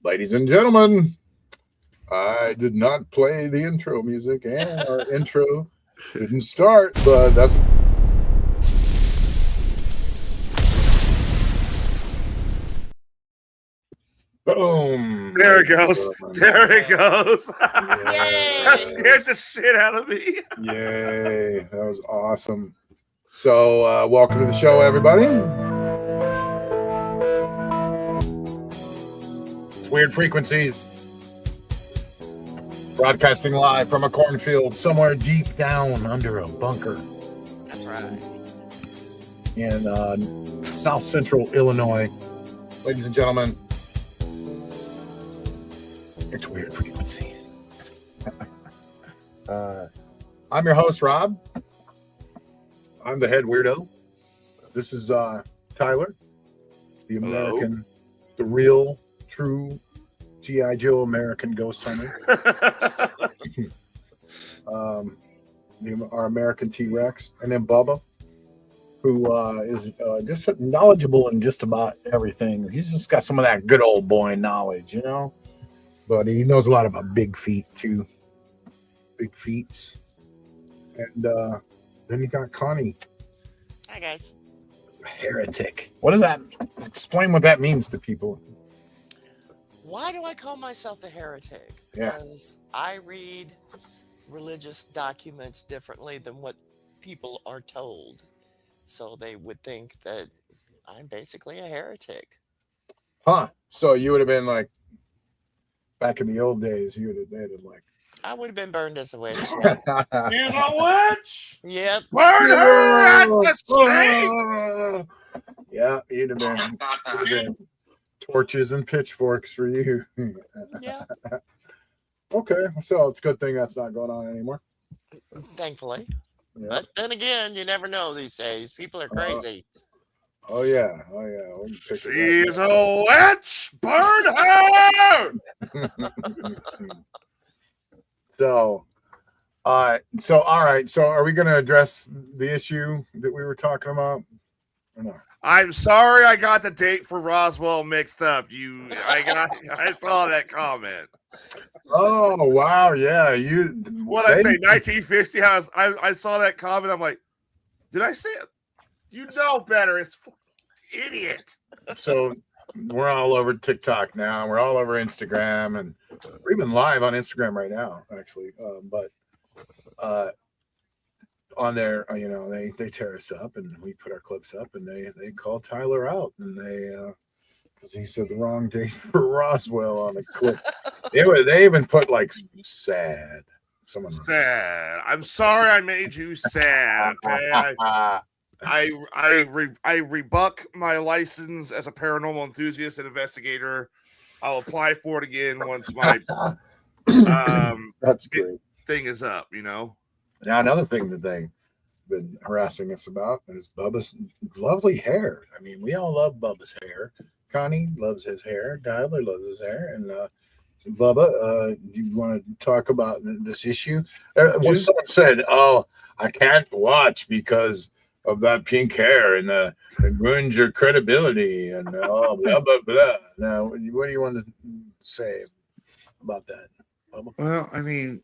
Ladies and gentlemen, I did not play the intro music, and our intro didn't start, but that's... Boom. There it goes. There it goes. That scared the shit out of me. Yay. That was awesome. So, welcome to the show, everybody. It's Weird Frequencies. Broadcasting live from a cornfield somewhere deep down under a bunker. That's right. In south central Illinois. Ladies and gentlemen, it's Weird Frequencies. I'm your host, Rob. I'm the head weirdo. This is Tyler, the American, the real, true G.I. Joe American ghost hunter. Our American T-Rex. And then Bubba, who is just knowledgeable in just about everything. He's just got some of that good old boy knowledge, you know? But he knows a lot about big feet, too. Big feet. And then you got Connie. Hi, guys. Heretic. What does that... Explain what that means to people. Why do I call myself the heretic? Yeah. Because I read religious documents differently than what people are told. So they would think that I'm basically a heretic. Huh. So you would have been like, back in the old days, you would have been like... I would have been burned as a witch. She's a witch. Yep. Burn her at the stake. Yeah, you'd have been torches and pitchforks for you. Yeah. Okay, so it's a good thing that's not going on anymore. Thankfully. Yeah. But then again, you never know these days. People are crazy. Oh yeah. She's a witch. Burn her. So, all right. So, are we going to address the issue that we were talking about, or not? I'm sorry, I got the date for Roswell mixed up. I saw that comment. Oh wow, yeah. What I say, 1950? I saw that comment. I'm like, did I say it? You know better. It's idiot. So we're all over TikTok now. We're all over Instagram, and we're even live on Instagram right now, actually. But on there, they tear us up, and we put our clips up, and they call Tyler out, and they because he said the wrong date for Roswell on the clip. They even put like sad. Someone sad. I'm sorry I made you sad. Okay? I rebuck my license as a paranormal enthusiast and investigator. I'll apply for it again once my that's great thing is up, you know. Now another thing that they've been harassing us about is Bubba's lovely hair. I mean, we all love Bubba's hair. Connie loves his hair. Tyler loves his hair. And Bubba, do you want to talk about this issue? When someone said, "Oh, I can't watch because of that pink hair and it ruins your credibility," and blah blah blah. Now, what do you want to say about that, Bubba? Well, I mean,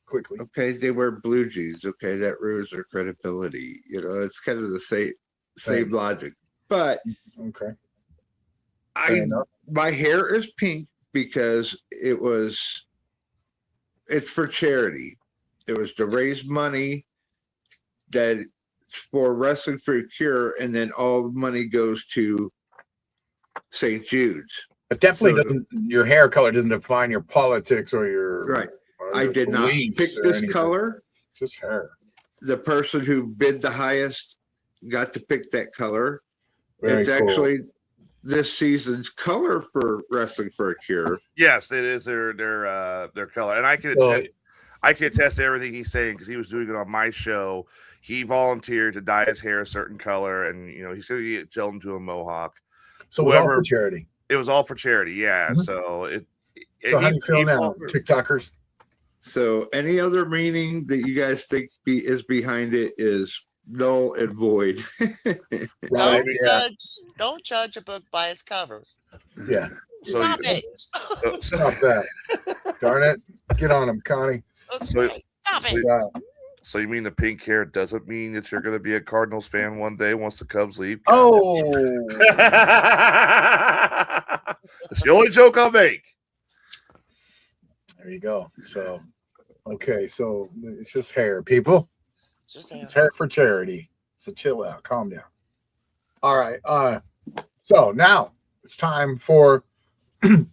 quickly. Okay, they wear blue jeans. Okay, that ruins their credibility. You know, it's kind of the same logic. But okay, my hair is pink because it's for charity. It was to raise money that for Wrestling for a Cure, and then all the money goes to St. Jude's. But definitely doesn't. Your hair color doesn't define your politics or your right. I did not pick this color. Just hair. The person who bid the highest got to pick that color. Very cool. Actually this season's color for Wrestling for a Cure. Yes, it is their color, and I can attest to everything he's saying because he was doing it on my show. He volunteered to dye his hair a certain color, and he's going to get gelled into a mohawk. So it was all for charity. It was all for charity, yeah. Mm-hmm. So how do you feel now, TikTokers? So any other meaning that you guys think is behind it is null and void. Right, yeah. Don't judge a book by its cover. Yeah. So Stop you- it. Stop that. Darn it. Get on him, Connie. That's So- right. Stop it. Yeah. So you mean the pink hair doesn't mean that you're going to be a Cardinals fan one day once the Cubs leave? Oh. It's the only joke I'll make. There you go. So, okay. So it's just hair, people. Just It's hair for charity. So chill out. Calm down. All right. So now it's time for we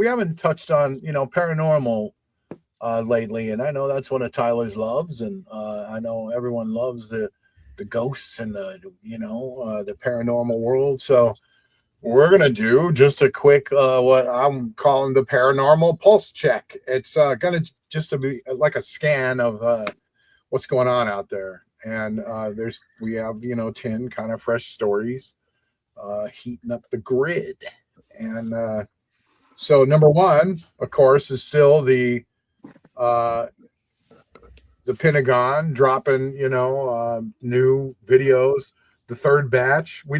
haven't touched on, paranormal lately, and I know that's one of Tyler's loves, and I know everyone loves the ghosts and the paranormal world. So we're gonna do just a quick what I'm calling the Paranormal Pulse Check. It's gonna just to be like a scan of what's going on out there, and we have 10 kind of fresh stories heating up the grid, and so number one, of course, is still the Pentagon dropping, new videos. The third batch. We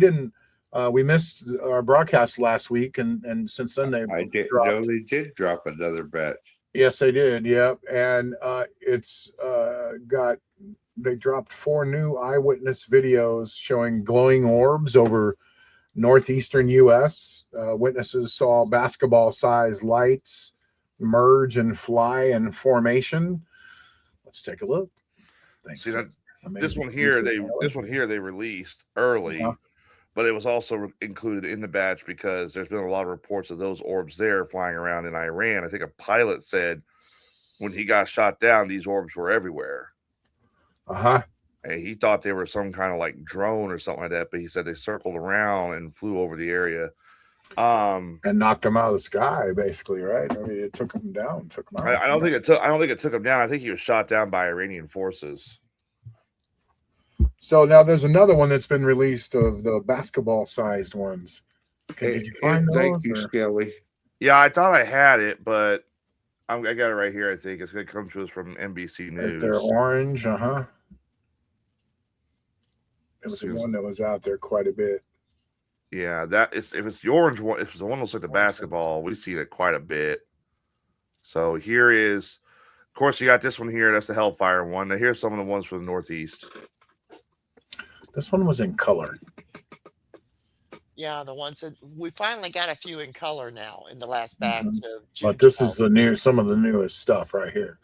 missed our broadcast last week, and since then they did drop another batch. Yes, they did. Yep, and they dropped 4 new eyewitness videos showing glowing orbs over northeastern U.S. Witnesses saw basketball-sized lights merge and fly in formation. Let's take a look. Thanks. See, this one here they released early, but it was also included in the batch because there's been a lot of reports of those orbs there flying around in Iran. I think a pilot said when he got shot down, these orbs were everywhere. And he thought they were some kind of like drone or something like that, but he said they circled around and flew over the area. And knocked them out of the sky, basically, right? I mean, it took them down, took them out. I don't think it took him down. I think he was shot down by Iranian forces. So now there's another one that's been released of the basketball-sized ones. Did you find those? Thank you, Skelly. Yeah, I thought I had it, but I got it right here. I think it's going to come to us from NBC News. Right, they're orange. It was the one that was out there quite a bit. Yeah, if it's the orange one, if it's the one that looks like the basketball, we see it quite a bit. So here is, of course, you got this one here. That's the Hellfire one. Now here's some of the ones from the Northeast. This one was in color. Yeah, the ones that we finally got a few in color now in the last batch of June. But this is some of the newest stuff right here.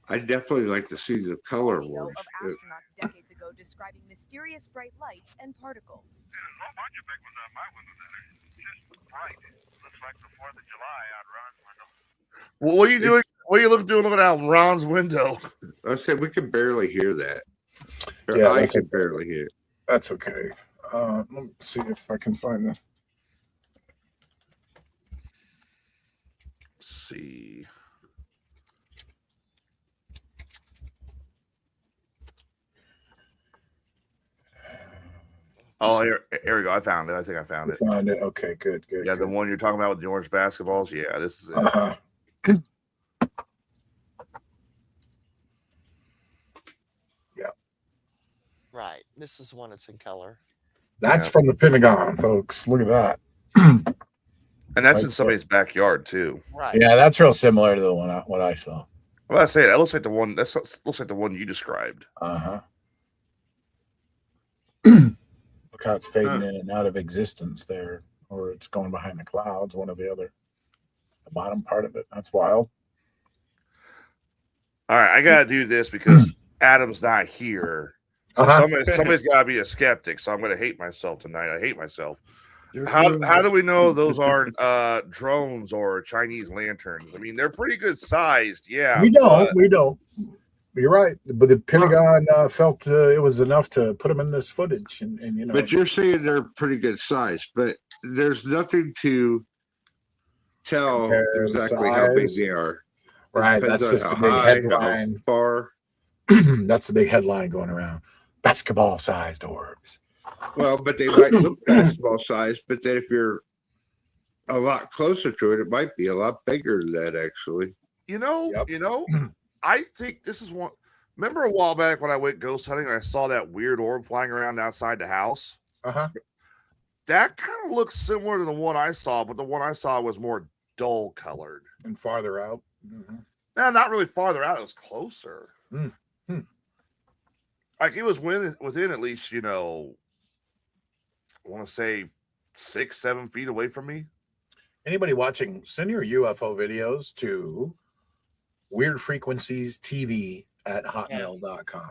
I'd definitely like to see the color ones. Of astronauts decades ago describing mysterious bright lights and particles. There's a bunch of big ones on my window that are just bright. Looks like the 4th of July out Ron's window. Well, what are you doing? What are you looking out Ron's window? I said we could barely hear that. Yeah, I could barely hear it. That's okay. Let me see if I can find this. Let's see. Oh, here we go. I found it. I think I found it. Found it. Okay, good. Yeah, the one you're talking about with the orange basketballs. Yeah, this is it. Yeah. Right. This is one that's in color. That's from the Pentagon, folks. Look at that. And that's in somebody's backyard too. Right. Yeah, that's real similar to the one what I saw. Well, I say that looks like the one. That looks like the one you described. Look how it's fading in and out of existence there, or it's going behind the clouds, one or the other. The bottom part of it. That's wild. All right, I gotta do this because Adam's not here. Somebody's got to be a skeptic, so I'm going to hate myself tonight. I hate myself. How do we know those aren't drones or Chinese lanterns? I mean, they're pretty good sized. Yeah, we don't. You're right, but the Pentagon felt it was enough to put them in this footage, and But you're saying they're pretty good size, but there's nothing to tell exactly how big they are. Right, that's just the big headline. Far. That's the big headline going around. Basketball-sized orbs. Well, but they might look basketball sized, but then if you're a lot closer to it, it might be a lot bigger than that, actually. You know, I think this is one. Remember a while back when I went ghost hunting and I saw that weird orb flying around outside the house? Uh-huh. That kind of looks similar to the one I saw, but the one I saw was more dull colored. And farther out. Mm-hmm. No, not really farther out. It was closer. Mm-hmm. Like it was within at least, I want to say 6-7 feet away from me. Anybody watching, send your UFO videos to weirdfrequenciestv@hotmail.com.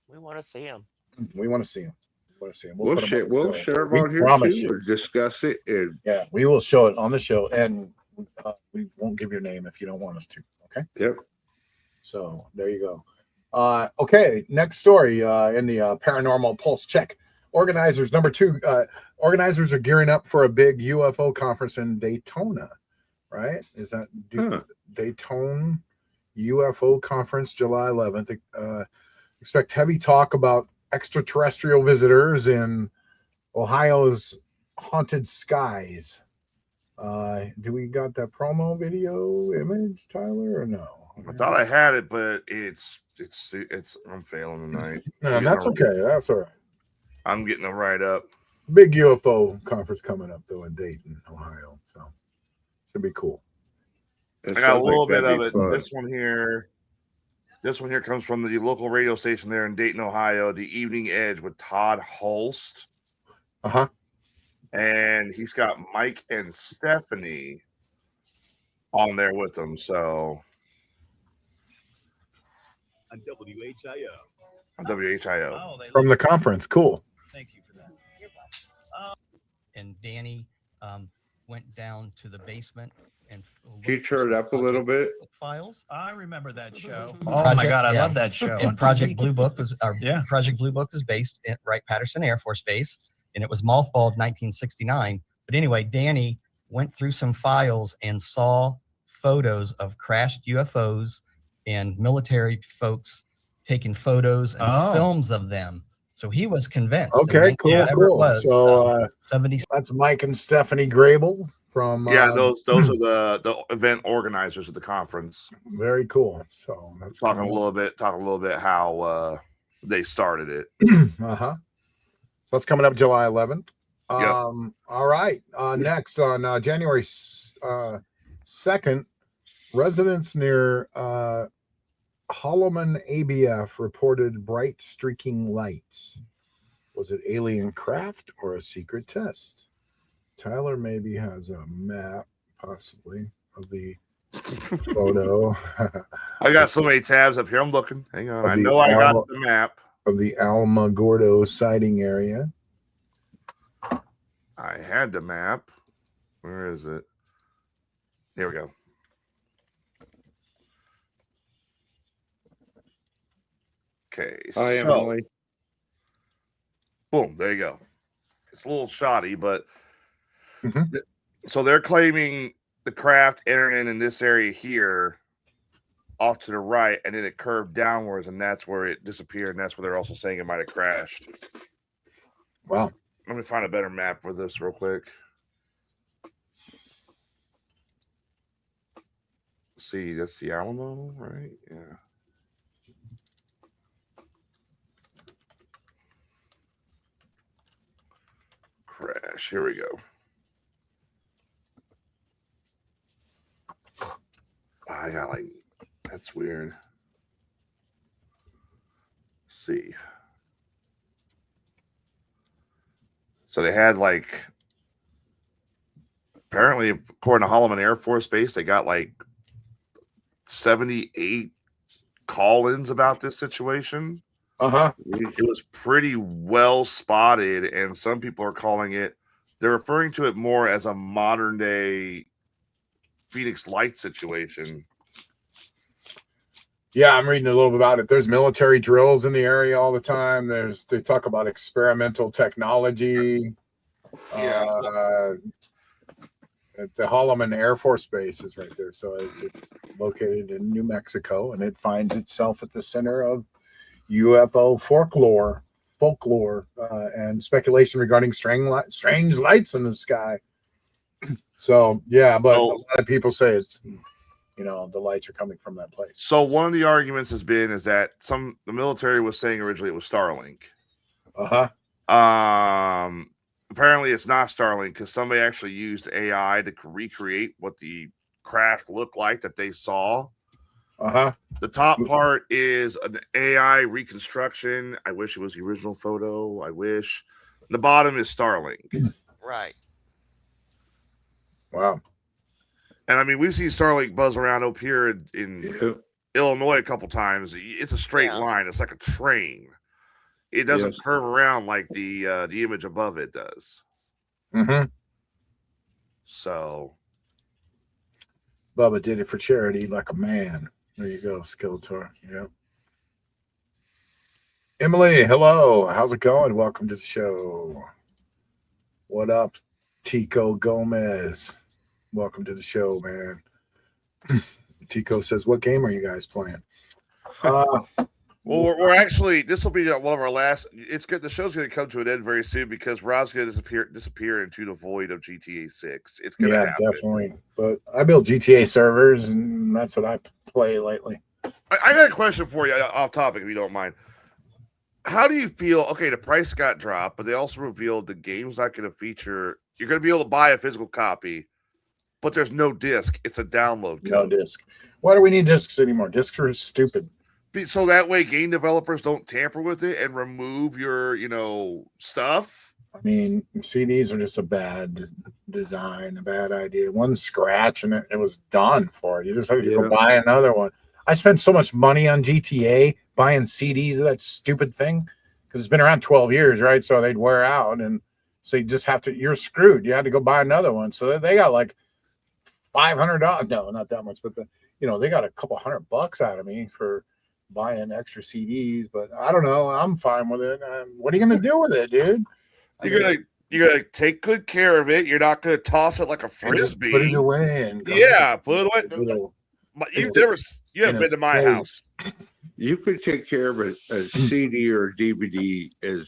We want to see them. We want to see them. We'll put 'em share. on the We'll show. share them We on here promise too, you. or discuss it. And Yeah, we will show it on the show, and we won't give your name if you don't want us to. Okay. Yep. So there you go. Okay, next story in the Paranormal Pulse Check. Organizers, number 2, organizers are gearing up for a big UFO conference in Daytona, right? Is that Daytona UFO conference, July 11th? Expect heavy talk about extraterrestrial visitors in Ohio's haunted skies. Do we got that promo video image, Tyler, or no? I thought I had it, but it's I'm failing tonight. No, that's okay. That's all right. I'm getting them right up. Big UFO conference coming up though in Dayton, Ohio. So should be cool. I got a little bit of it. This one here comes from the local radio station there in Dayton, Ohio, The Evening Edge with Todd Holst. Uh-huh. And he's got Mike and Stephanie on there with him. So on WHIO. On WHIO. Oh, from the conference. Cool. Thank you for that. And Danny went down to the basement and Can you turn it up a little bit? Files. I remember that show. Oh my God, I love that show. And Project Blue Book was Project Blue Book is based at Wright-Patterson Air Force Base, and it was mothballed 1969. But anyway, Danny went through some files and saw photos of crashed UFOs and military folks taking photos and films of them. So he was convinced. Okay, cool, cool. Was, so 70. That's Mike and Stephanie Grable from those are the event organizers of the conference. Very cool. So that's talking a little bit how they started it. Uh-huh. So that's coming up July 11th. Yep. All right. Next on January 2nd, residents near Holloman ABF reported bright streaking lights. Was it alien craft or a secret test? Tyler maybe has a map, possibly, of the photo. I got so many tabs up here. I'm looking. Hang on. I know I got the map of the Alamogordo sighting area. I had the map. Where is it? Here we go. Okay. Hi, Emily. Boom. There you go. It's a little shoddy, but so they're claiming the craft entering in this area here off to the right, and then it curved downwards, and that's where it disappeared, and that's where they're also saying it might have crashed. Wow. Let me find a better map for this real quick. See, that's the Alamo, right? Yeah. Crash. Here we go. I got that's weird. Let's see. So they had apparently, according to Holloman Air Force Base, they got 78 call-ins about this situation. Uh-huh. It was pretty well spotted, and some people are calling it, they're referring to it more as a modern day Phoenix Light situation. Yeah, I'm reading a little bit about it. There's military drills in the area all the time. They talk about experimental technology. Yeah. At the Holloman Air Force Base is right there. So it's located in New Mexico, and it finds itself at the center of UFO folklore, and speculation regarding strange lights in the sky. So yeah, but a lot of people say it's the lights are coming from that place. So one of the arguments is that the military was saying originally it was Starlink. Apparently it's not Starlink because somebody actually used AI to recreate what the craft looked like that they saw. The top part is an AI reconstruction. I wish it was the original photo. I wish. The bottom is Starlink. Right. Wow. And I mean, we've seen Starlink buzz around up here in Illinois a couple times. It's a straight line. It's like a train. It doesn't curve around like the image above it does. So, Bubba did it for charity like a man. There you go, Skeletor. Yeah. Emily, hello. How's it going? Welcome to the show. What up, Tico Gomez? Welcome to the show, man. Tico says, "What game are you guys playing?" Well, we're actually, this will be one of our last. It's good. The show's going to come to an end very soon because Rob's going to disappear into the void of GTA 6. It's going to happen. Definitely. But I build GTA servers, and that's what I play lately. I got a question for you, off topic, if you don't mind. How do you feel? Okay, the price got dropped, but they also revealed the game's not going to feature. You're going to be able to buy a physical copy, but there's no disc. It's a download code. No disc. Why do we need discs anymore? Discs are stupid. So that way game developers don't tamper with it and remove your, stuff. I mean, CDs are just a bad design, a bad idea. One scratch and it was done for it. You just have to go buy another one. I spent so much money on GTA buying CDs of that stupid thing because it's been around 12 years, right? So they'd wear out. And so you just have to, you're screwed. You had to go buy another one. So they got like $500. No, not that much, but they got a couple $100 out of me for buying extra CDs, but I don't know. I'm fine with it. What are you gonna do with it, dude? You're gonna take good care of it. You're not gonna toss it like a frisbee. Put it away and put it away. You haven't been to my house. You could take care of a CD or a DVD as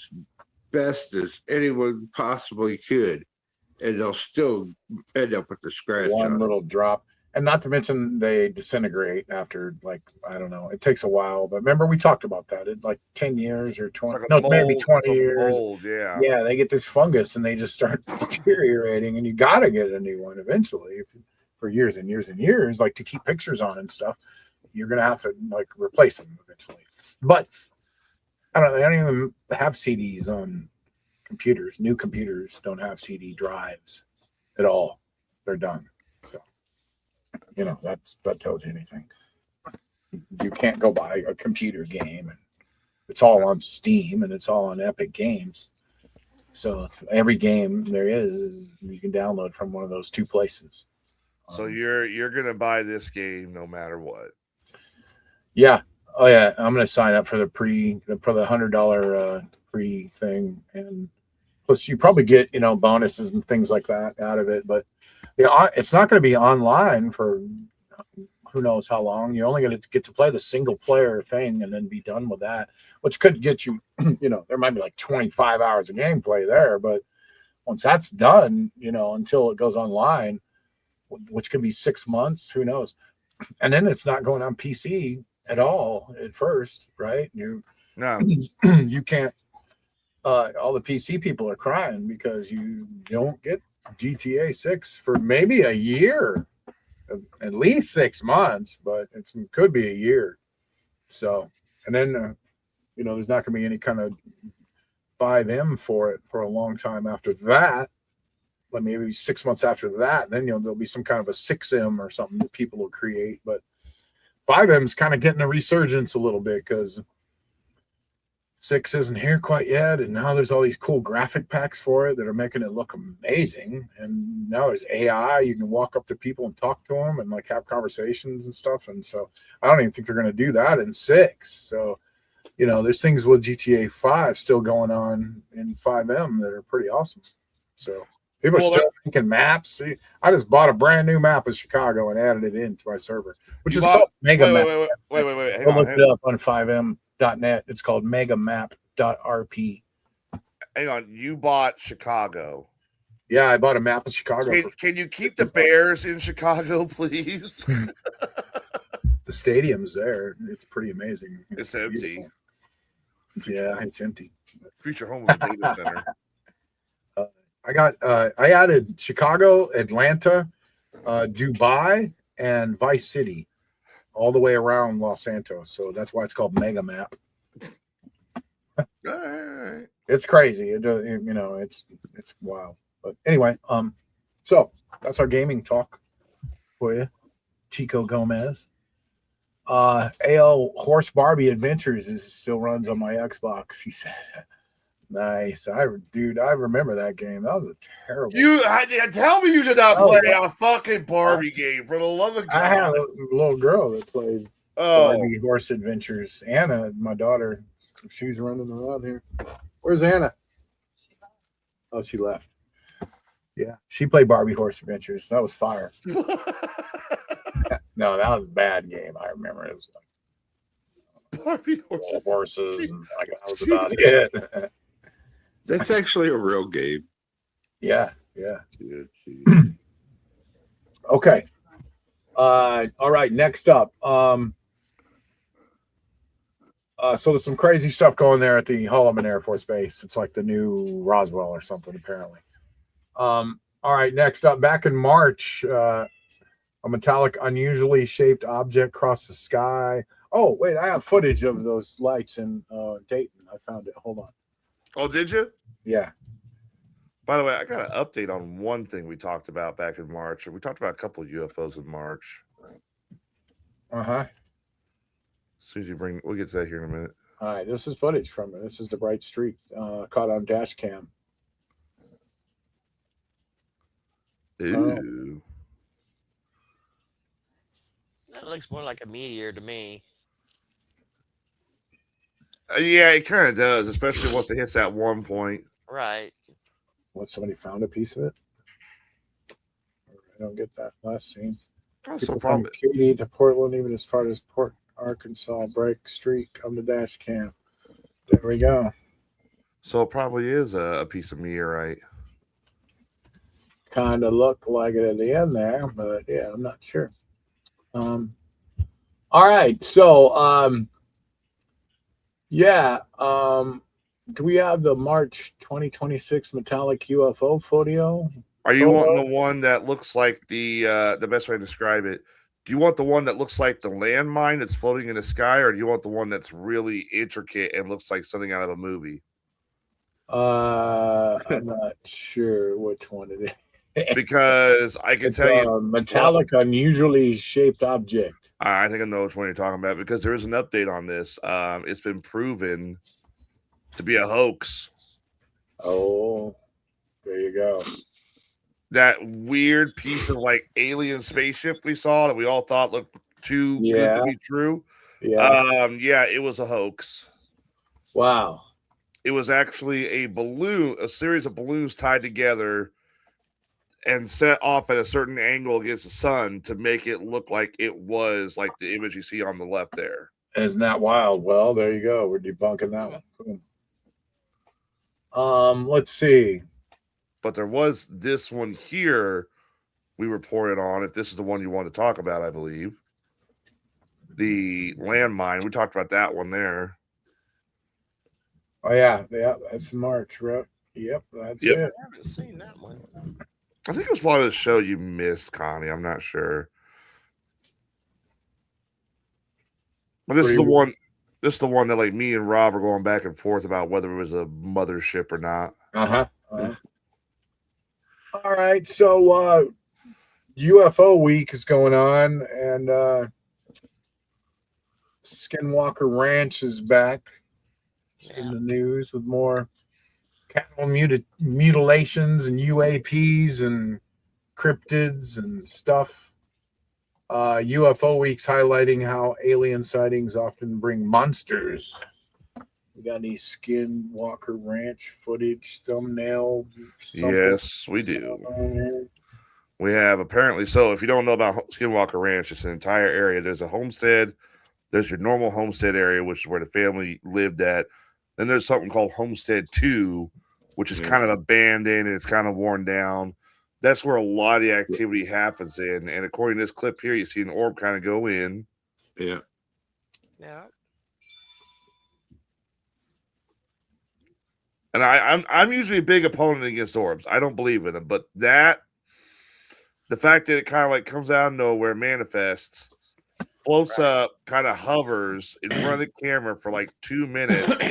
best as anyone possibly could, and they'll still end up with the scratch. One little drop. And not to mention they disintegrate after, like, I don't know, it takes a while. But remember, we talked about that. It like 10 years or 20, maybe 20 years. Mold, yeah, they get this fungus and they just start deteriorating. And you got to get a new one eventually for years and years and years, like to keep pictures on and stuff. You're going to have to like replace them eventually. But I don't know. They don't even have CDs on computers. New computers don't have CD drives at all. They're done. So. That tells you anything. You can't go buy a computer game, and it's all on Steam and it's all on Epic Games. So every game there is you can download from one of those two places. So you're gonna buy this game no matter what. Yeah. Oh yeah. I'm gonna sign up for the $100 pre thing, and plus you probably get bonuses and things like that out of it, but. It's not going to be online for who knows how long. You're only going to get to play the single player thing and then be done with that, which could get you, there might be like 25 hours of gameplay there. But once that's done, until it goes online, which could be 6 months, who knows? And then it's not going on PC at all at first, right? You can't. All the PC people are crying because you don't get GTA 6 for maybe a year, at least 6 months, but it could be a year. So, and then there's not going to be any kind of 5M for it for a long time after that. Like maybe 6 months after that, then there'll be some kind of a 6M or something that people will create. But 5M is kind of getting a resurgence a little bit because 6 isn't here quite yet, and now there's all these cool graphic packs for it that are making it look amazing. And now there's AI. You can walk up to people and talk to them and like have conversations and stuff. And so I don't even think they're going to do that in 6. So, there's things with GTA 5 still going on in 5M that are pretty awesome. So people are still making maps. See, I just bought a brand new map of Chicago and added it into my server, which is called Mega Map. Wait. Look it up on 5M.net. It's called megamap.rp. Hang on, you bought Chicago. Yeah, I bought a map of Chicago. Can you keep the Bears in Chicago, please? The stadium's there. It's pretty amazing. It's empty. beautiful. Yeah, it's empty. Future home of the data center. I added Chicago, Atlanta, Dubai, and Vice City, all the way around Los Santos. So that's why it's called Mega Map. All right. It's crazy. It's wild. But anyway, so that's our gaming talk for you, Chico Gomez. AL Horse Barbie Adventures still runs on my Xbox. He said, "Nice, I remember that game. That was a terrible. Tell me you did not Oh, play yeah. a fucking Barbie game for the love of God." I had a little girl that played Barbie Horse Adventures. Anna, my daughter, she's running around here. Where's Anna? Oh, she left. Yeah, she played Barbie Horse Adventures. That was fire. No, that was a bad game. I remember it was like Barbie horses, and that was about it. That's actually a real game. Yeah. Okay. All right. Next up. So there's some crazy stuff going there at the Holloman Air Force Base. It's like the new Roswell or something, apparently. All right. Next up, back in March, a metallic, unusually shaped object crossed the sky. Oh, wait, I have footage of those lights in Dayton. I found it. Hold on. Oh, did you? Yeah. By the way, I got an update on one thing we talked about back in March. We talked about a couple of UFOs in March. Uh-huh. As soon as you we'll get to that here in a minute. All right, this is footage from it. This is the bright streak caught on dash cam. Ooh. That looks more like a meteor to me. Yeah, it kind of does, especially once it hits that one point. Right. What, somebody found a piece of it? I don't get that last scene. That's People no from problem. Katy to Portland, even as far as Port Arkansas, break streak, come to dash cam. There we go. So it probably is a piece of meteorite. Kind of looked like it at the end there, but yeah, I'm not sure. All right, so do we have the March 2026 metallic UFO photo? Are you wanting the one that looks like the best way to describe it? Do you want the one that looks like the landmine that's floating in the sky, or do you want the one that's really intricate and looks like something out of a movie? I'm not sure which one it is. Because I can It's tell you, a metallic, unusually shaped object. I think I know which one you're talking about because there is an update on this. It's been proven to be a hoax. Oh, there you go. That weird piece of like alien spaceship we saw that we all thought looked too good to be true. Yeah. Yeah, it was a hoax. Wow. It was actually a series of balloons tied together and set off at a certain angle against the sun to make it look like it was like the image you see on the left there. Isn't that wild? Well, there you go. We're debunking that one. Let's see. But there was this one here we reported on, if this is the one you want to talk about, I believe. The landmine. We talked about that one there. Oh, yeah. Yeah, that's March, right? Yep, that's it. I haven't seen that one. I think it was part of the show you missed, Connie. I'm not sure. But this is the one. This is the one that like me and Rob are going back and forth about whether it was a mothership or not. All right, so UFO week is going on, and Skinwalker Ranch is back. It's in the news with more cattle mutilations and UAPs and cryptids and stuff. UFO week's highlighting how alien sightings often bring monsters. We got any Skinwalker Ranch footage, thumbnail? Yes, we do. We have apparently. So if you don't know about Skinwalker Ranch, it's an entire area. There's a homestead. There's your normal homestead area, which is where the family lived at. Then there's something called Homestead 2, which is kind of abandoned and it's kind of worn down. That's where a lot of the activity happens in. And according to this clip here, you see an orb kind of go in. Yeah. Yeah. And I'm usually a big opponent against orbs. I don't believe in them, but the fact that it kind of like comes out of nowhere, manifests, floats up, kind of hovers in front of the camera for like 2 minutes,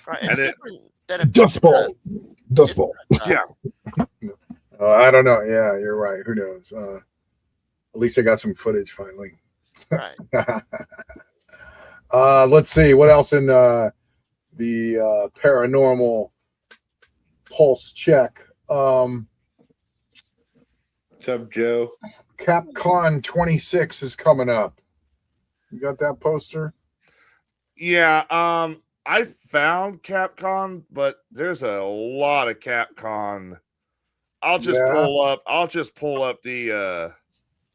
Right. and It's it, different than a Dust picture ball. Dust is ball. not, yeah. I don't know. Yeah, you're right. Who knows? At least I got some footage finally. Right. Let's see what else in the paranormal pulse check. What's up, Joe? CapCon 26 is coming up. You got that poster? Yeah, I found Capcom, but there's a lot of Capcom. I'll just pull up the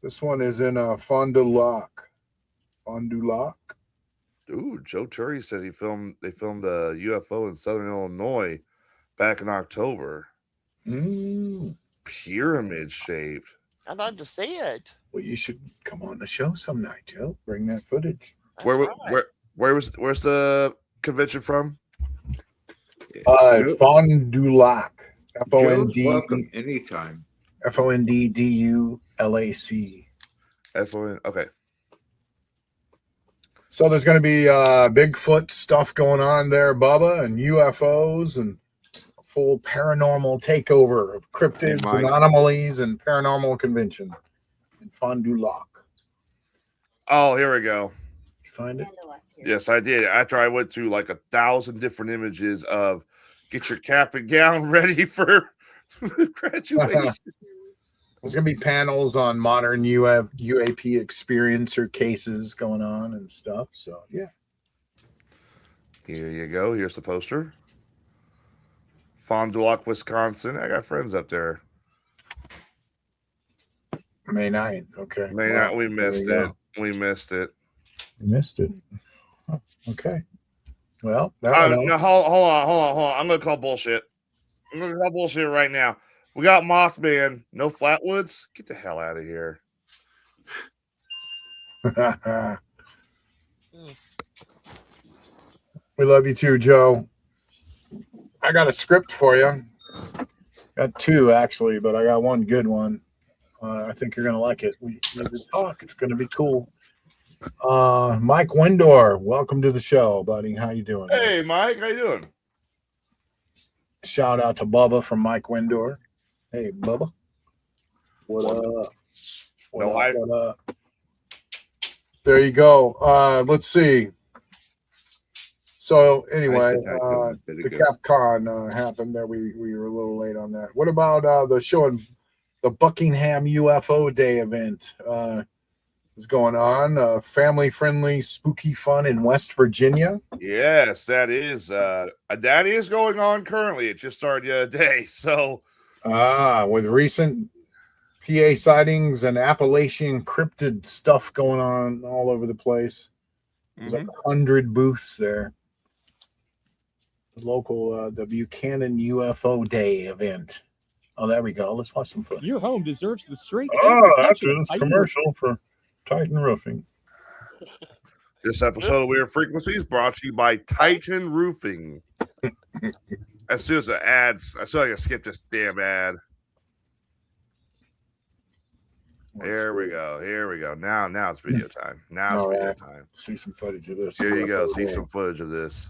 This one is in Fond du Lac. Fond du Lac. Ooh, Joe Turry says they filmed a UFO in Southern Illinois back in October. Pyramid shaped. I'd love to see it. Well, you should come on the show some night, Joe. Bring that footage. That's Where's the convention from? Fond du Lac. Joe's welcome anytime. FONDDULAC. Okay. So there's going to be Bigfoot stuff going on there, Bubba, and UFOs and a full paranormal takeover of cryptids, Mike. anomalies, and paranormal convention in Fond du Lac. Oh, here we go. Did you find it? Yes, I did. After I went through like 1,000 different images of get your cap and gown ready for graduation. There's going to be panels on modern UAP experiencer cases going on and stuff. So, yeah. Here you go. Here's the poster. Fond du Lac, Wisconsin. I got friends up there. May 9th. Okay. May not. We missed There you it. We missed it. You missed it. Oh, okay. Well, No, hold on. I'm gonna call bullshit. Right now. We got Mothman, no Flatwoods. Get the hell out of here. We love you too, Joe. I got a script for you. Got two actually, but I got one good one. I think you're gonna like it. We need to talk. It's gonna be cool. Mike Windor, welcome to the show, buddy. How you doing? Hey, Mike, how you doing? Shout out to Bubba from Mike Windor. Hey, Bubba. What up? What up? There you go. Let's see. So anyway, the CapCon happened there. We were a little late on that. What about the showing the Buckingham UFO Day event is going on? Family friendly, spooky fun in West Virginia. Yes, that is going on currently. It just started the other day. So with recent PA sightings and Appalachian cryptid stuff going on all over the place. There's like 100 booths there. The local, the Buchanan UFO Day event. Oh, there we go. Let's watch some footage. Your home deserves the strength. After this commercial for Titan Roofing. This episode of Weird Frequencies brought to you by Titan Roofing. As soon as the ads, I saw I could skip this damn ad. Here we go. Now it's video time. Video time. See some footage of this. Here you go. See some footage of this.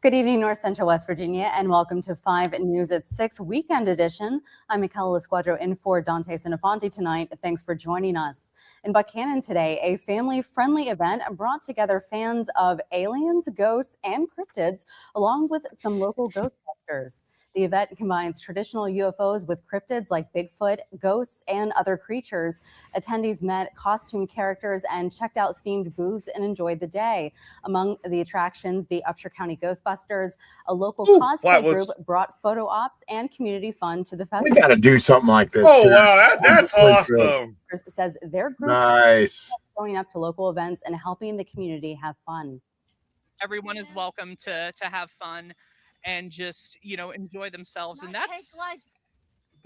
Good evening, North Central West Virginia, and welcome to 5 News at 6 Weekend Edition. I'm Michaela Esquadro in for Dante Sinafonti tonight. Thanks for joining us. In Buchanan today, a family-friendly event brought together fans of aliens, ghosts, and cryptids, along with some local Ghostbusters. The event combines traditional UFOs with cryptids like Bigfoot, ghosts, and other creatures. Attendees met costume characters and checked out themed booths and enjoyed the day. Among the attractions, the Upshur County Ghostbusters, a local cosplay group, brought photo ops and community fun to the festival. We got to do something like this. Oh, wow, that's awesome. Says their group nice. Showing up to local events and helping the community have fun. Everyone is welcome to have fun and just, enjoy themselves. And that's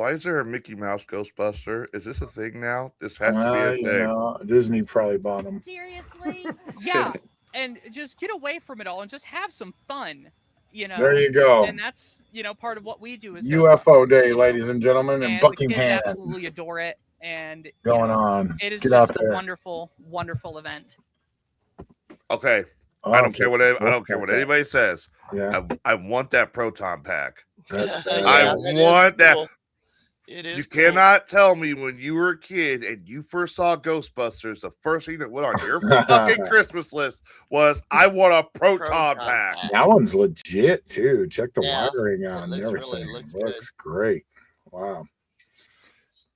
Why is there a Mickey Mouse Ghostbuster? Is this a thing now? This has to be a thing. You know, Disney probably bought them. Seriously? Yeah, and just get away from it all and just have some fun. There you go. And that's part of what we do is UFO Day, ladies and gentlemen, in and the kids Buckingham. absolutely adore it, and Going on. it is Get just out a there. wonderful, wonderful event. Okay. I don't care what anybody says. Yeah. I want that proton pack. That's I want that. Cool. It is. You cool. cannot tell me when you were a kid and you first saw Ghostbusters, the first thing that went on your fucking Christmas list was, I want a proton pack. That one's legit too. Check the Yeah, wiring out and looks everything. really- looks looks great. Wow.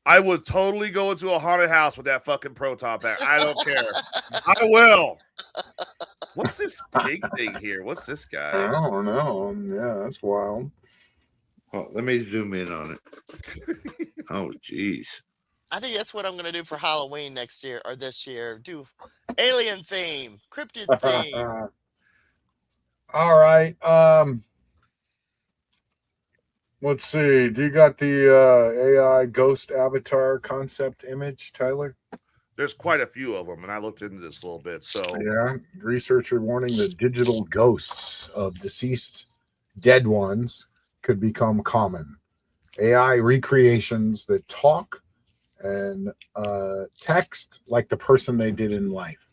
I would totally go into a haunted house with that fucking proton pack. I don't care. I will. What's this big thing here? What's this I guy? don't know. Yeah, that's wild. Well, let me zoom in on it. Oh, geez. I think that's what I'm going to do for Halloween next year or this year. Do alien theme, cryptid theme. All right. Let's see. Do you got the AI ghost avatar concept image, Tyler? There's quite a few of them, and I looked into this a little bit. So Yeah. Researcher warning the digital ghosts of deceased dead ones could become common. AI recreations that talk and text like the person they did in life.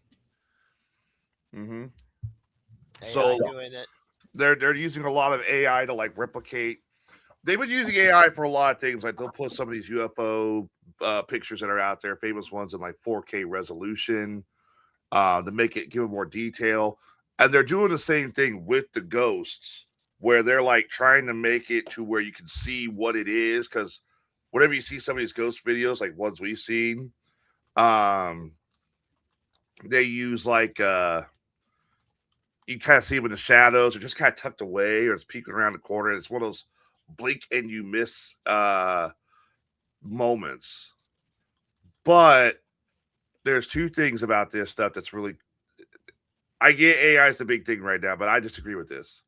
mm-hmm. AI doing it. They're using a lot of AI to like replicate. They've been using AI for a lot of things. Like they'll put some of these UFO pictures that are out there, famous ones, in like 4K resolution to make it give it more detail. And they're doing the same thing with the ghosts, where they're like trying to make it to where you can see what it is. Because whenever you see some of these ghost videos, like ones we've seen, they use like you kind of see them in the shadows, or just kind of tucked away, or it's peeking around the corner. It's one of those blink and you miss moments. But there's two things about this stuff that's really, I get AI is the big thing right now, but I disagree with this.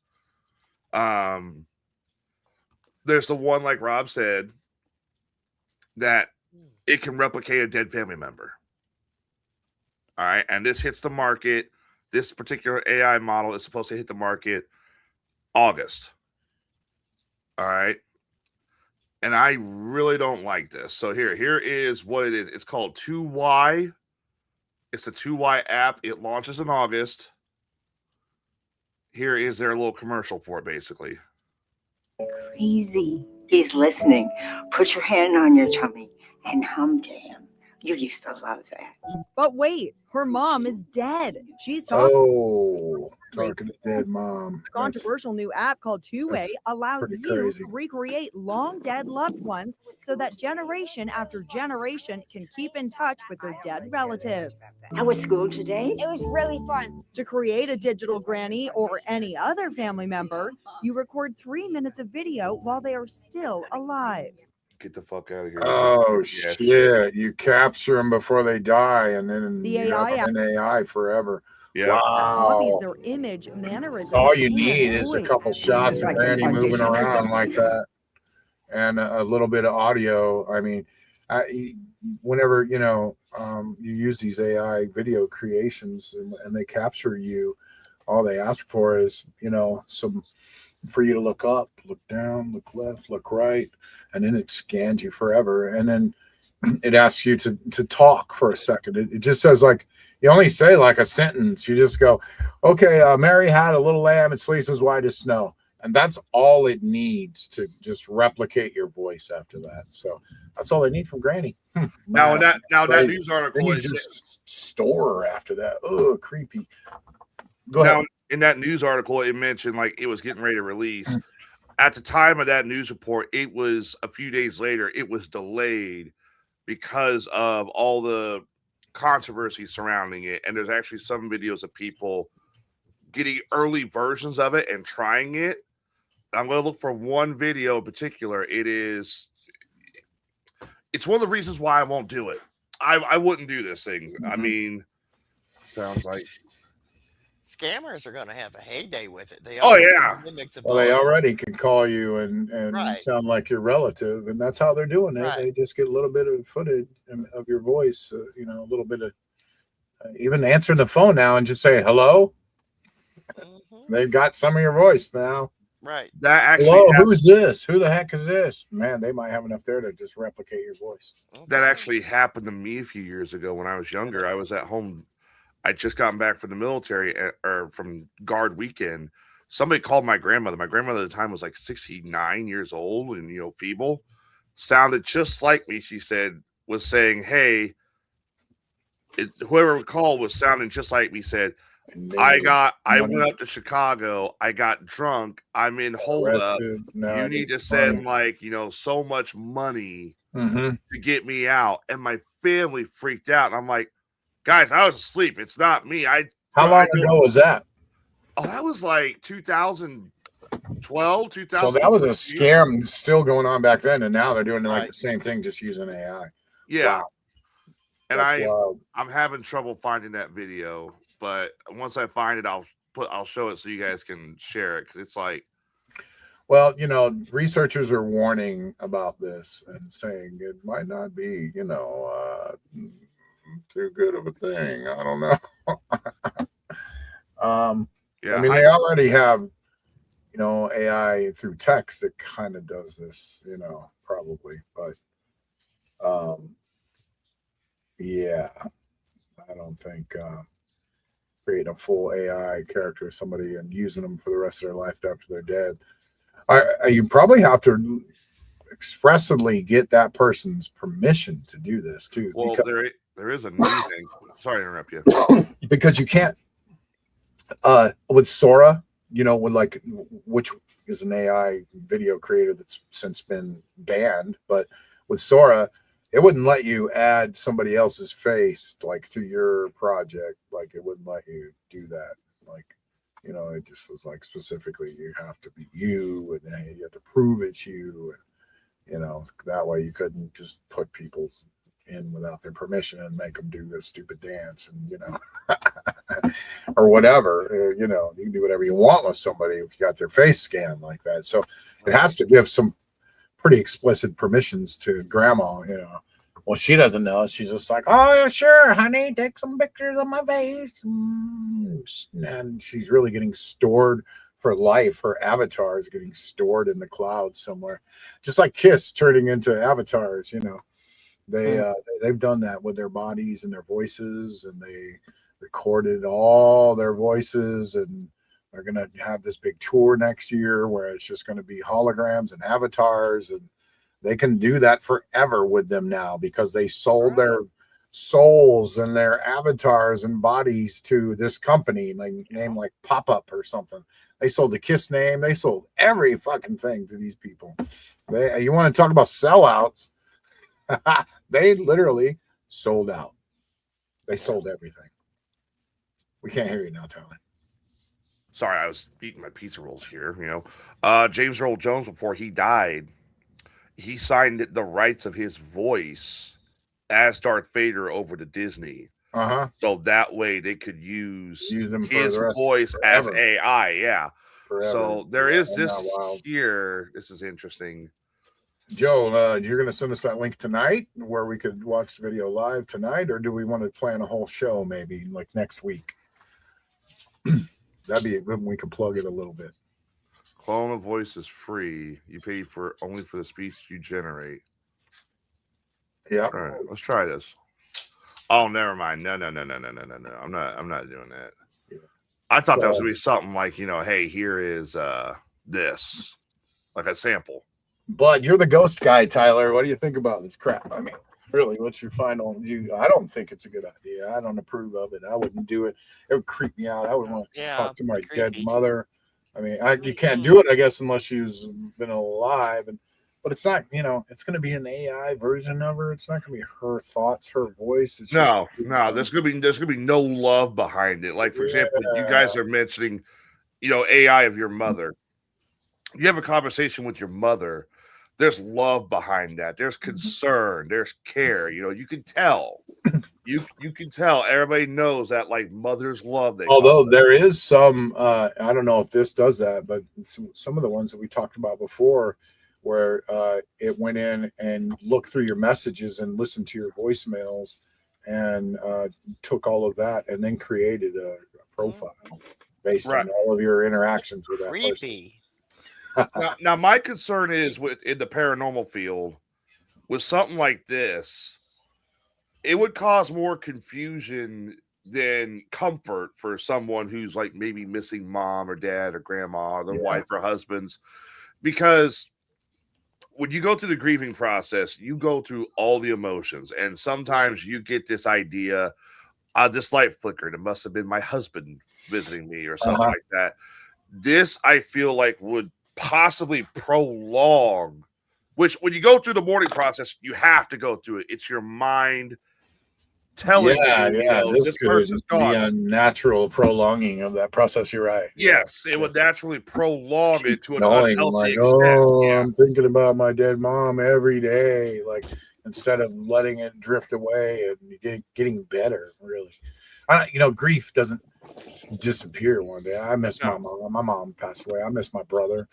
There's the one, like Rob said, that it can replicate a dead family member. All right, and this hits the market. This particular AI model is supposed to hit the market August. All right. And I really don't like this. So here is what it is. It's called 2Y. It's a 2Y app. It launches in August. Here is their little commercial for it, basically. Crazy. He's listening. Put your hand on your tummy and hum to him. You used to love that. But wait, her mom is dead. She's talking. Oh, talking to dead mom. A controversial new app called Two Way that's allows pretty you crazy. to recreate long dead loved ones so that generation after generation can keep in touch with their dead relatives. How was school today? It was really fun. To create a digital granny or any other family member, you record 3 minutes of video while they are still alive. Get the fuck out of here. Oh, Yeah. shit. You capture them before they die, and then The you AI have them in AI forever. Yeah. Copies Wow. their image, mannerisms. All you and need is a voice. couple shots of Like Granny an moving audition or around something. like that, and a little bit of audio. I mean, whenever you use these AI video creations and they capture you, all they ask for is some for you to look up, look down, look left, look right, and then it scans you forever, and then it asks you to talk for a second. It just says, like, you only say like a sentence. You just go, okay, Mary had a little lamb, its fleece was white as snow. And that's all it needs to just replicate your voice after that. So that's all they need from Granny. Now that Crazy. news article Then you is just store her after that. Oh, creepy. Go ahead. now in that news article, it mentioned like it was getting ready to release. At the time of that news report, it was a few days later, it was delayed because of all the controversy surrounding it. And there's actually some videos of people getting early versions of it and trying it. I'm going to look for one video in particular. It's one of the reasons why I won't do it. I wouldn't do this thing. I mean, sounds like Scammers are going to have a heyday with it. They Oh, already yeah. mimic the Well, they voice. already can call you and Right. sound like your relative, and that's how they're doing it. Right. They just get a little bit of footage of your voice, a little bit of even answering the phone now and just say hello. They've got some of your voice now. Right. That actually Hello, who's this? Who the heck is this? Man, they might have enough there to just replicate your voice. That actually happened to me a few years ago when I was younger. I was at home. I just gotten back from the military or from guard weekend. Somebody called my grandmother. My grandmother at the time was like 69 years old and, feeble. Sounded just like me, she said, was saying, hey, whoever called was sounding just like me, said, I went up to Chicago. I got drunk. I'm in holdup. You need to send so much money to get me out. And my family freaked out. And I'm like, guys, I was asleep. It's not me. How long ago was that? Oh, that was like 2012, 2000. So that was a scam still going on back then, and now they're doing like the same thing, just using AI. Yeah. Wow. And That's wild. I'm having trouble finding that video, but once I find it, I'll show it so you guys can share it, because it's like, well, researchers are warning about this and saying it might not be, too good of a thing. I don't know. Yeah, I mean, they already have, AI through text that kind of does this, probably, but yeah, I don't think creating a full AI character of somebody and using them for the rest of their life after they're dead. You probably have to expressly get that person's permission to do this too. Well, because, there is a new thing. Sorry to interrupt you. Because you can't with Sora, which is an AI video creator that's since been banned, but with Sora, it wouldn't let you add somebody else's face to your project. It wouldn't let you do that. It just was specifically you have to be you, and you have to prove it's you. And, that way you couldn't just put people in without their permission and make them do this stupid dance and, or whatever. You can do whatever you want with somebody if you got their face scanned like that. So it has to give some pretty explicit permissions to grandma, Well, she doesn't know. She's just like, oh, sure, honey, take some pictures of my face. And she's really getting stored for life. Her avatar is getting stored in the cloud somewhere. Just like Kiss turning into avatars, They've done that with their bodies and their voices, and they recorded all their voices, and they're going to have this big tour next year where it's just going to be holograms and avatars, and they can do that forever with them now because they sold their souls and their avatars and bodies to this company named like Pop-Up or something. They sold the Kiss name. They sold every fucking thing to these people. You want to talk about sellouts? They literally sold out. They sold everything. We can't hear you now, Tyler. Sorry, I was eating my pizza rolls here. James Earl Jones, before he died, he signed the rights of his voice as Darth Vader over to Disney. So that way they could use him his for voice as forever. AI. Yeah. Forever. So there is Isn't this that wild? here. This is interesting. Joe, you're going to send us that link tonight where we could watch the video live tonight, or do we want to plan a whole show maybe like next week? That'd be we could plug it a little bit. Clone of voice is free. You pay only for the speech you generate. Yeah. All right, let's try this. Oh, never mind. No. I'm not doing that. Yeah. I thought that was gonna be something like, hey, here is this, like a sample. But you're the ghost guy, Tyler. What do you think about this crap? I mean, really, what's your final view? I don't think it's a good idea. I don't approve of it. I wouldn't do it. It would creep me out. I would want to talk to my dead mother. I mean, you can't do it, I guess, unless she's been alive. But it's not, it's going to be an AI version of her. It's not going to be her thoughts, her voice. It's no. There's going to be no love behind it. Like, for example, you guys are mentioning, AI of your mother. You have a conversation with your mother. there's love behind that. There's concern. There's care. You know, you can tell. You can tell. Everybody knows that, like, mother's love. Although there is some, I don't know if this does that, but some of the ones that we talked about before, where it went in and looked through your messages and listened to your voicemails and took all of that and then created a profile based on all of your interactions with that person. now, my concern is in the paranormal field, with something like this, it would cause more confusion than comfort for someone who's like maybe missing mom or dad or grandma or their wife or husbands. Because when you go through the grieving process, you go through all the emotions. And sometimes you get this idea, this light flickered. It must have been my husband visiting me or something like that. This, I feel like, would possibly prolong, which when you go through the mourning process, you have to go through it. It's your mind telling you, this this could person's be gone. a natural prolonging of that process. You're right. Yes, it would naturally prolong it to an Knowing, unhealthy like, extent. I'm thinking about my dead mom every day, like, instead of letting it drift away and getting better. Really, grief doesn't disappear one day. I miss my mom. My mom passed away. I miss my brother.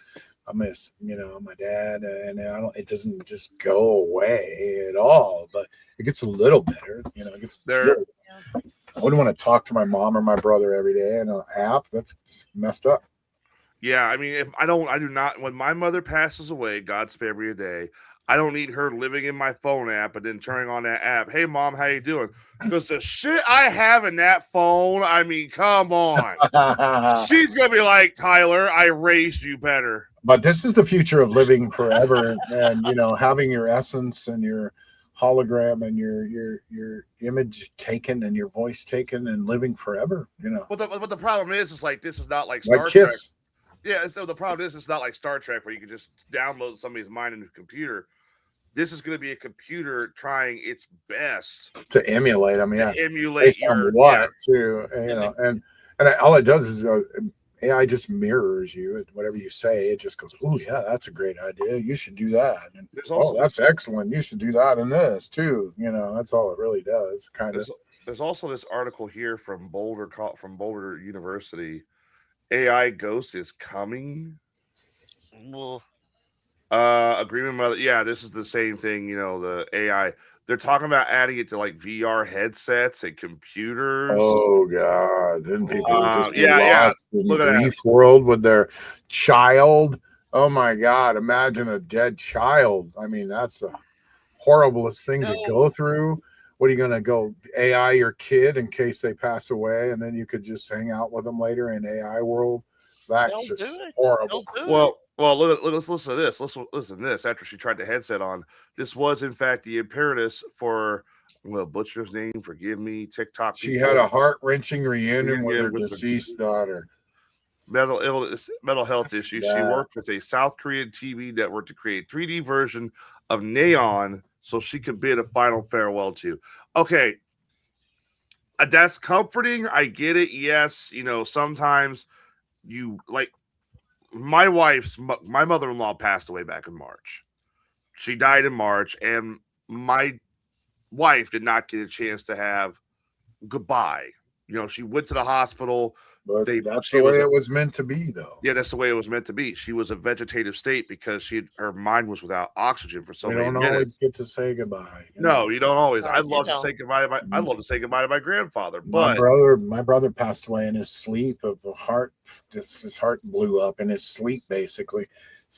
I miss, my dad, and it doesn't just go away at all, but it gets a little better. It gets there. I wouldn't want to talk to my mom or my brother every day in an app. That's just messed up. Yeah, I mean, I do not. When my mother passes away, God spare me a day, I don't need her living in my phone app and then turning on that app. Hey, mom, how you doing? Because the shit I have in that phone, I mean, come on. She's going to be like, Tyler, I raised you better. But this is the future of living forever and having your essence and your hologram and your image taken and your voice taken and living forever, But the problem is like, this is not like Star Trek. Kiss. Yeah, so the problem is it's not like Star Trek where you can just download somebody's mind into a computer. This is going to be a computer trying its best to emulate them. Yeah, emulate based on what too, and all it does is AI just mirrors you. Whatever you say, it just goes, "Oh yeah, that's a great idea. You should do that." And that's excellent. You should do that in this too. That's all it really does. Kind of. There's also this article here from Boulder University. AI Ghost is coming. Well, agreement mother. Yeah, this is the same thing. The AI. They're talking about adding it to like VR headsets and computers. Oh God! Didn't people just lost in the grief world with their child? Oh my God! Imagine a dead child. I mean, that's the horriblest thing to go through. What are you going to go AI your kid in case they pass away, and then you could just hang out with them later in AI world? That's just horrible. Well, let's listen to this. Listen to this. After she tried the headset on, this was in fact the impetus for butcher's name. Forgive me, TikTok. She had a heart-wrenching reunion with her deceased daughter. Mental health issues. She worked with a South Korean TV network to create 3D version of Neon so she could bid a final farewell to. Okay, that's comforting. I get it. Yes, sometimes you like. My mother-in-law passed away back in March. She died in March, and my wife did not get a chance to have goodbye. She went to the hospital. But that's the way it was meant to be, though. Yeah, that's the way it was meant to be. She was a vegetative state because her mind was without oxygen for so many minutes. You don't always get to say goodbye. No, you don't always. I'd love to say goodbye to I'd love to say goodbye to my grandfather. But my brother passed away in his sleep of a heart. Just his heart blew up in his sleep, basically.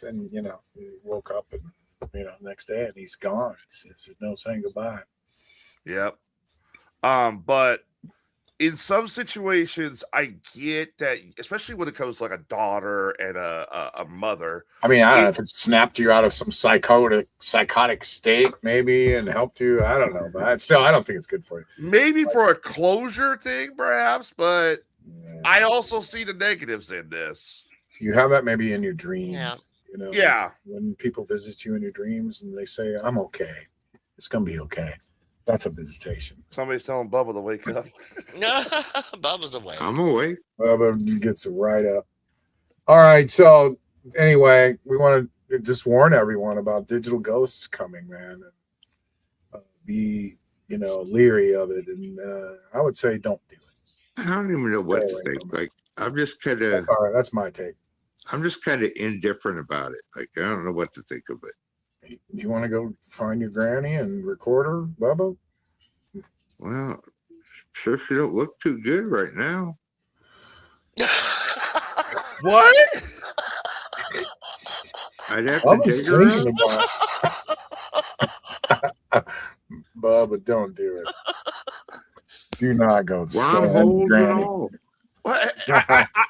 And he woke up and next day and he's gone. There's no saying goodbye. Yep. But in some situations, I get that, especially when it comes to like a daughter and a mother. I mean, I don't know if it snapped you out of some psychotic state, maybe, and helped you. I don't know, but I don't think it's good for you. Maybe for a closure thing, perhaps, but I also see the negatives in this. You have that maybe in your dreams. Yeah. When people visit you in your dreams and they say, "I'm okay. It's gonna be okay." That's a visitation. Somebody's telling Bubba to wake up. No, Bubba's awake. I'm awake. Bubba gets it right up. All right. So anyway, we want just warn everyone about digital ghosts coming, man. And, be leery of it, and I would say don't do it. I don't even know what to Stay away think. from it. Like, I'm just kind of, That's all right. That's my take. I'm just kind of indifferent about it. Like, I don't know what to think of it. You want to go find your granny and record her, Bubba? Well, sure, she don't look too good right now. What? I'd have I to was dig her thinking out. about Bubba, don't do it. Do not go. Wormholes stand and granny. all. What?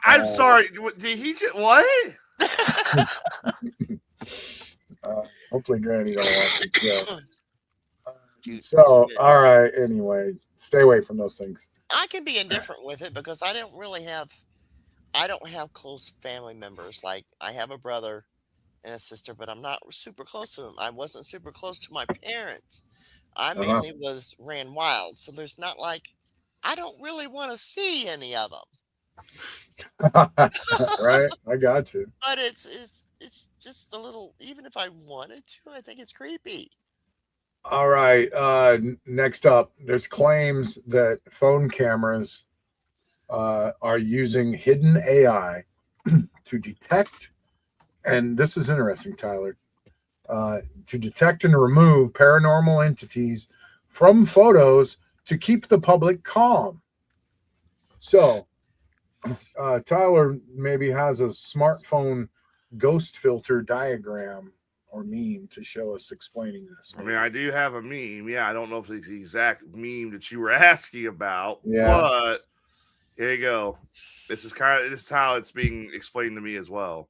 I'm sorry. Did he just what? Hopefully, Granny don't watch it. So, all right. Anyway, stay away from those things. I can be indifferent with it because I don't have close family members. Like I have a brother and a sister, but I'm not super close to them. I wasn't super close to my parents. I mainly ran wild. So there's not like, I don't really want to see any of them. Right? I got you. But it's just a little, even if I wanted to, I think it's creepy. All right. Next up, there's claims that phone cameras are using hidden AI to detect, and this is interesting, Tyler, to detect and remove paranormal entities from photos to keep the public calm. So, Tyler maybe has a smartphone ghost filter diagram or meme to show us explaining this. I mean, I do have a meme. Yeah, I don't know if it's the exact meme that you were asking about. Yeah. But here you go. This is how it's being explained to me as well.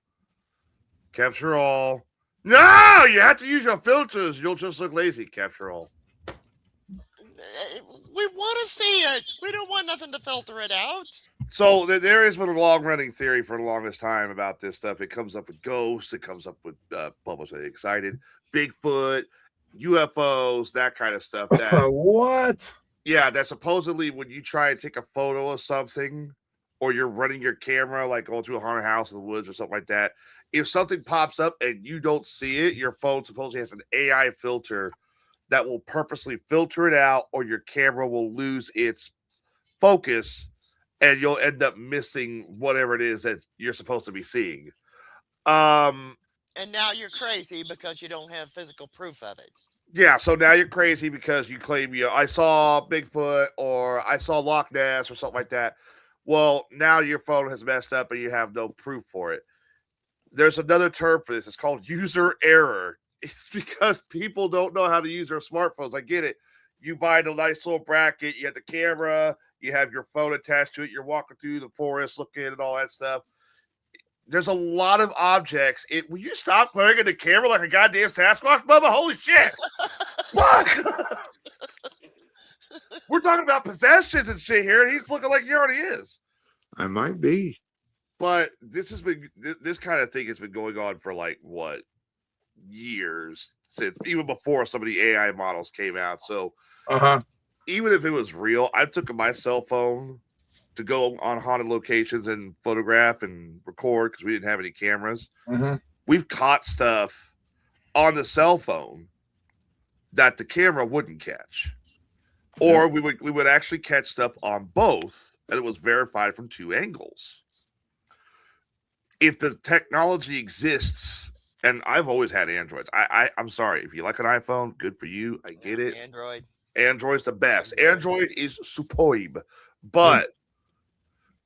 Capture all. No, you have to use your filters. You'll just look lazy. Capture all. We want to see it. We don't want nothing to filter it out. So there has been a long-running theory for the longest time about this stuff. It comes up with ghosts. It comes up with Bubba's excited, Bigfoot, UFOs, that kind of stuff. That what? Yeah, that supposedly when you try and take a photo of something, or you're running your camera, like going through a haunted house in the woods or something like that, if something pops up and you don't see it, your phone supposedly has an AI filter that will purposely filter it out, or your camera will lose its focus, and you'll end up missing whatever it is that you're supposed to be seeing. And now you're crazy because you don't have physical proof of it. Yeah, so now you're crazy because you claim I saw Bigfoot or I saw Loch Ness or something like that. Well, now your phone has messed up and you have no proof for it. There's another term for this. It's called user error. It's because people don't know how to use their smartphones. I get it. You buy the nice little bracket, you have the camera, you have your phone attached to it, you're walking through the forest looking and all that stuff. There's a lot of objects. Will you stop glaring at the camera like a goddamn Sasquatch, Bubba? Holy shit. What? We're talking about possessions and shit here, and he's looking like he already is. I might be. But this kind of thing has been going on for like, what, years, since even before some of the AI models came out. So even if it was real, I took my cell phone to go on haunted locations and photograph and record because we didn't have any cameras. We've caught stuff on the cell phone that the camera wouldn't catch, or we would actually catch stuff on both, and it was verified from two angles. If the technology exists, and I've always had Androids. I'm sorry, if you like an iPhone, good for you. I get it. Android's the best. Android is superb, but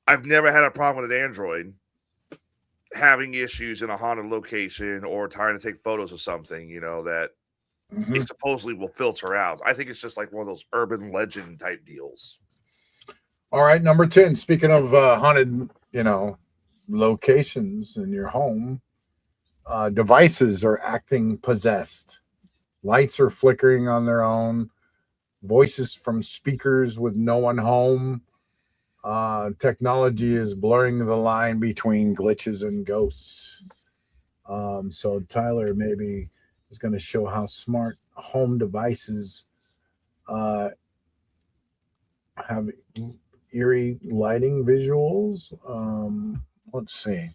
I've never had a problem with an Android having issues in a haunted location or trying to take photos of something, that it supposedly will filter out. I think it's just like one of those urban legend type deals. All right, number 10. Speaking of haunted, locations in your home, devices are acting possessed. Lights are flickering on their own. Voices from speakers with no one home. Technology is blurring the line between glitches and ghosts. So Tyler maybe is going to show how smart home devices have eerie lighting visuals. Let's see.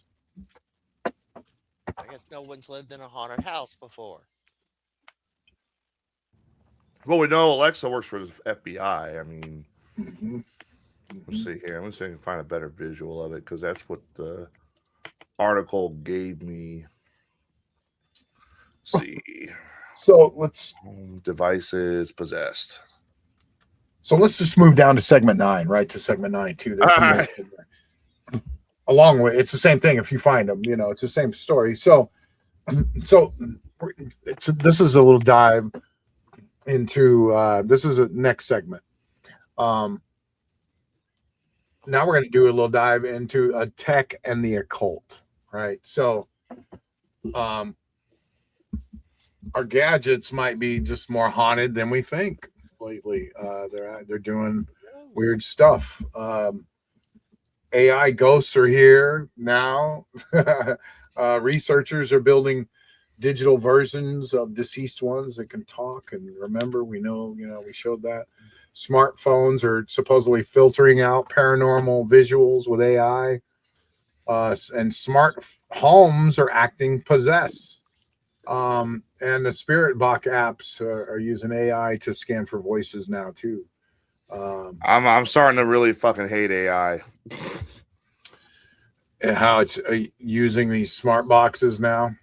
I guess no one's lived in a haunted house before. Well, we know Alexa works for the FBI. I mean, Mhm. let's see here. Let's see if I can find a better visual of it because that's what the article gave me. Let's see. So let's Devices possessed. let's just move down to segment 9, right? To segment 9 too. There's some All more right. in there. Along with it's the same thing if you find them. You know, it's the same story. So this is a little dive into this is a next segment. Now we're going to do a little dive into a tech and the occult, right? So our gadgets might be just more haunted than we think lately. They're doing weird stuff. AI ghosts are here now. Researchers are building digital versions of deceased ones that can talk and remember. We know, we showed that. Smartphones are supposedly filtering out paranormal visuals with AI. And smart homes are acting possessed. And the Spirit Box apps are using AI to scan for voices now too. I'm starting to really fucking hate AI. And how it's using these smart boxes now,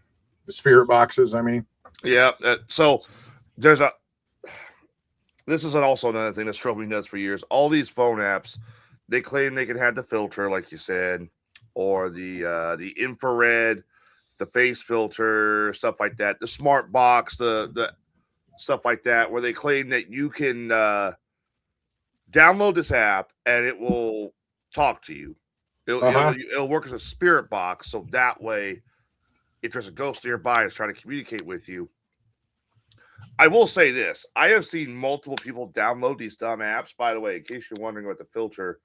the Spirit boxes. I mean, Yeah. So this is also another thing that's drove me nuts for years. All these phone apps, they claim they can have the filter, like you said, or the infrared, the face filter, stuff like that. The smart box, the stuff like that, where they claim that you can download this app and it will talk to you. It'll work as a spirit box, so that way, if there's a ghost nearby that's trying to communicate with you. I will say this. I have seen multiple people download these dumb apps. By the way, in case you're wondering what the filter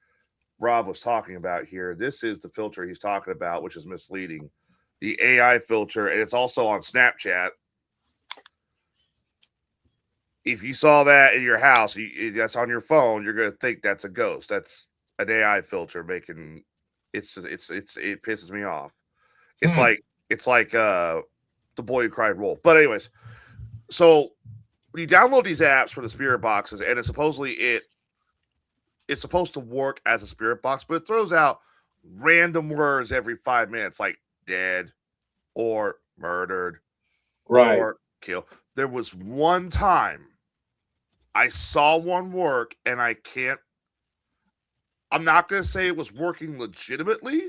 Rob was talking about here, this is the filter he's talking about, which is misleading. The AI filter, and it's also on Snapchat. If you saw that in your house, that's on your phone, you're going to think that's a ghost. That's an AI filter making it pisses me off. It's like the boy who cried wolf. But anyways, so you download these apps for the spirit boxes, and it's supposed to work as a spirit box, but it throws out random words every 5 minutes, like dead or murdered or kill. There was one time I saw one work, and I'm not going to say it was working legitimately,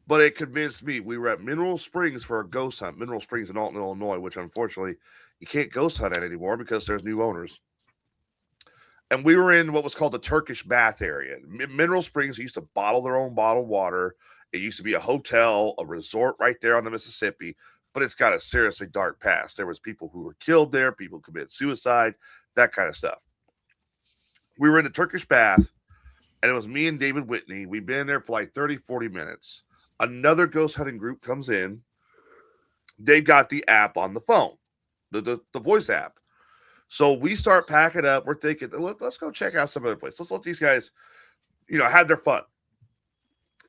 but it convinced me. We were at Mineral Springs for a ghost hunt. Mineral Springs in Alton, Illinois, which unfortunately you can't ghost hunt at anymore because there's new owners. And we were in what was called the Turkish Bath area. Mineral Springs used to bottle their own bottled water. It used to be a hotel, a resort right there on the Mississippi, but it's got a seriously dark past. There was people who were killed there, people who committed suicide, that kind of stuff. We were in the Turkish Bath, and it was me and David Whitney. We've been there for like 30, 40 minutes. Another ghost hunting group comes in. They've got the app on the phone, the voice app. So we start packing up. We're thinking, let's go check out some other place. Let's let these guys, have their fun.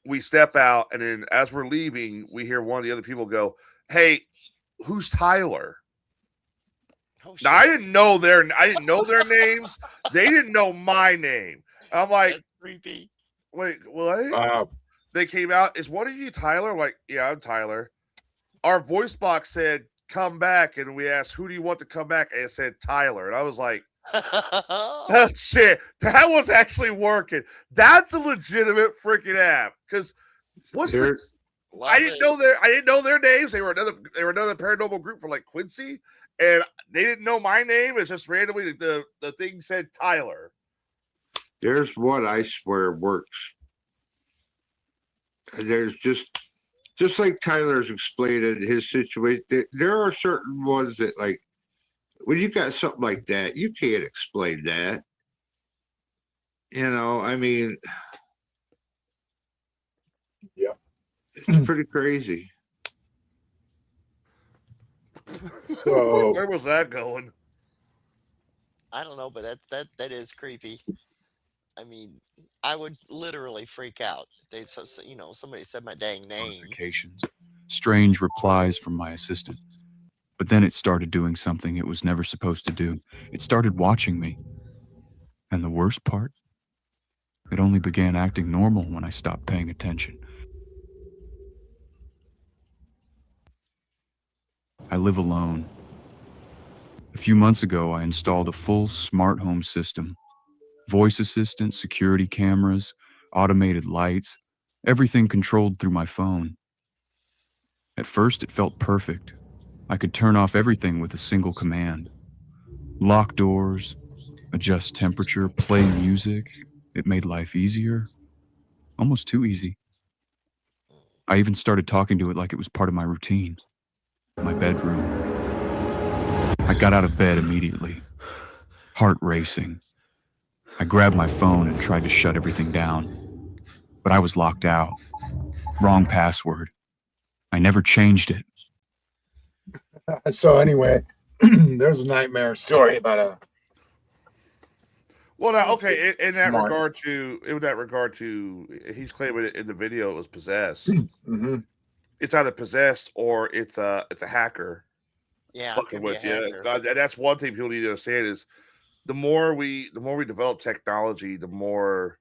We step out, and then as we're leaving, we hear one of the other people go, "Hey, who's Tyler?" Oh, now I didn't know their names. They didn't know my name. I'm like, that's creepy. Wait, what? They came out. Is one of you Tyler? I'm like, yeah, I'm Tyler. Our voice box said, "Come back," and we asked, "Who do you want to come back?" And it said Tyler, and I was like, "Oh shit, that was actually working. That's a legitimate freaking app." Because I didn't know their names. They were another paranormal group from like Quincy, and they didn't know my name. It's just randomly the thing said Tyler. There's one I swear works. There's just like Tyler's explained his situation. There are certain ones that, like, when you got something like that, you can't explain that. I mean, yeah, it's pretty crazy. So where was that going? I don't know, but that is creepy. I mean, I would literally freak out. Somebody said my dang name. strange replies from my assistant. But then it started doing something it was never supposed to do. It started watching me. And the worst part? It only began acting normal when I stopped paying attention. I live alone. A few months ago, I installed a full smart home system. Voice assistant, security cameras, automated lights, everything controlled through my phone. At first, it felt perfect. I could turn off everything with a single command. Lock doors, adjust temperature, play music. It made life easier. Almost too easy. I even started talking to it like it was part of my routine. My bedroom. I got out of bed immediately, heart racing. I grabbed my phone and tried to shut everything down, but I was locked out. Wrong password. I never changed it. So anyway, there's a nightmare story about a. Well, now, okay. In that Smart. regard to, he's claiming it in the video it was possessed. Mm-hmm. It's either possessed or it's a hacker. Yeah, it Fucking could be a with you. hacker. That's one thing people need to understand is the more we develop technology, the more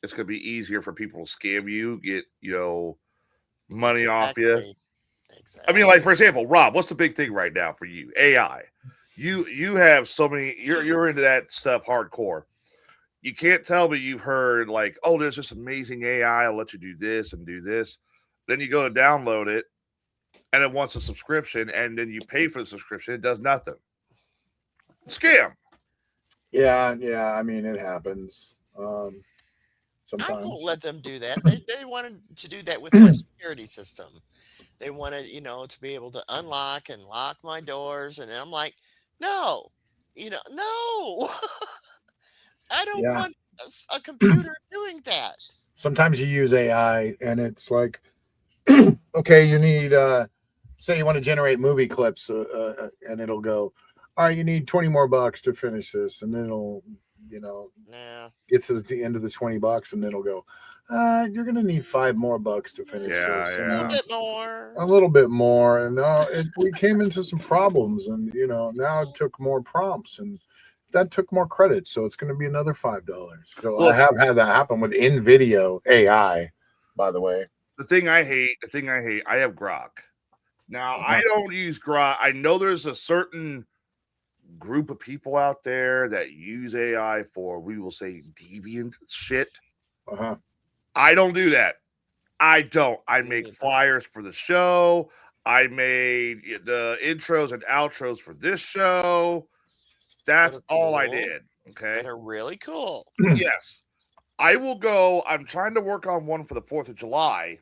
it's going to be easier for people to scam you, get money off you. Exactly. I mean, like for example, Rob, what's the big thing right now for you? AI. You have so many. You're into that stuff hardcore. You can't tell me you've heard like, oh, there's this amazing AI. I'll let you do this and do this. Then you go to download it, and it wants a subscription, and then you pay for the subscription. It does nothing. Scam. Yeah. I mean, it happens. I Sometimes. won't let them do that. They wanted to do that with my security system. They wanted, to be able to unlock and lock my doors, and I'm like, no, no. I don't Yeah. want a computer doing that. Sometimes you use AI, and it's like, okay, you need, say you want to generate movie clips, and it'll go, all right, you need $20 more to finish this, and then it'll, Yeah. get to the end of the $20, and then it'll go, you're gonna need $5 more to finish this. A little bit more. A little bit more, and we came into some problems, and now it took more prompts, and that took more credits, so it's going to be another $5. So I have had that happen with in-video AI, by the way. The thing I hate, I have Grok. Now, I don't use Grok. I know there's a certain group of people out there that use AI for, we will say, deviant shit. Uh-huh. I don't do that. I don't. I make flyers for the show. I made the intros and outros for this show. That's all I did. Okay. That are really cool. Yes. I will go. I'm trying to work on one for the 4th of July.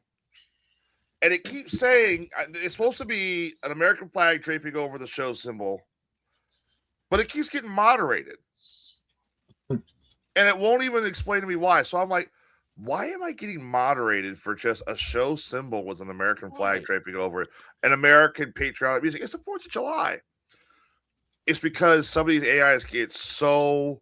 And it keeps saying it's supposed to be an American flag draping over the show symbol. But it keeps getting moderated. And it won't even explain to me why. So I'm like, why am I getting moderated for just a show symbol with an American flag draping over it? An American patriotic music. It's the 4th of July. It's because some of these AIs get so...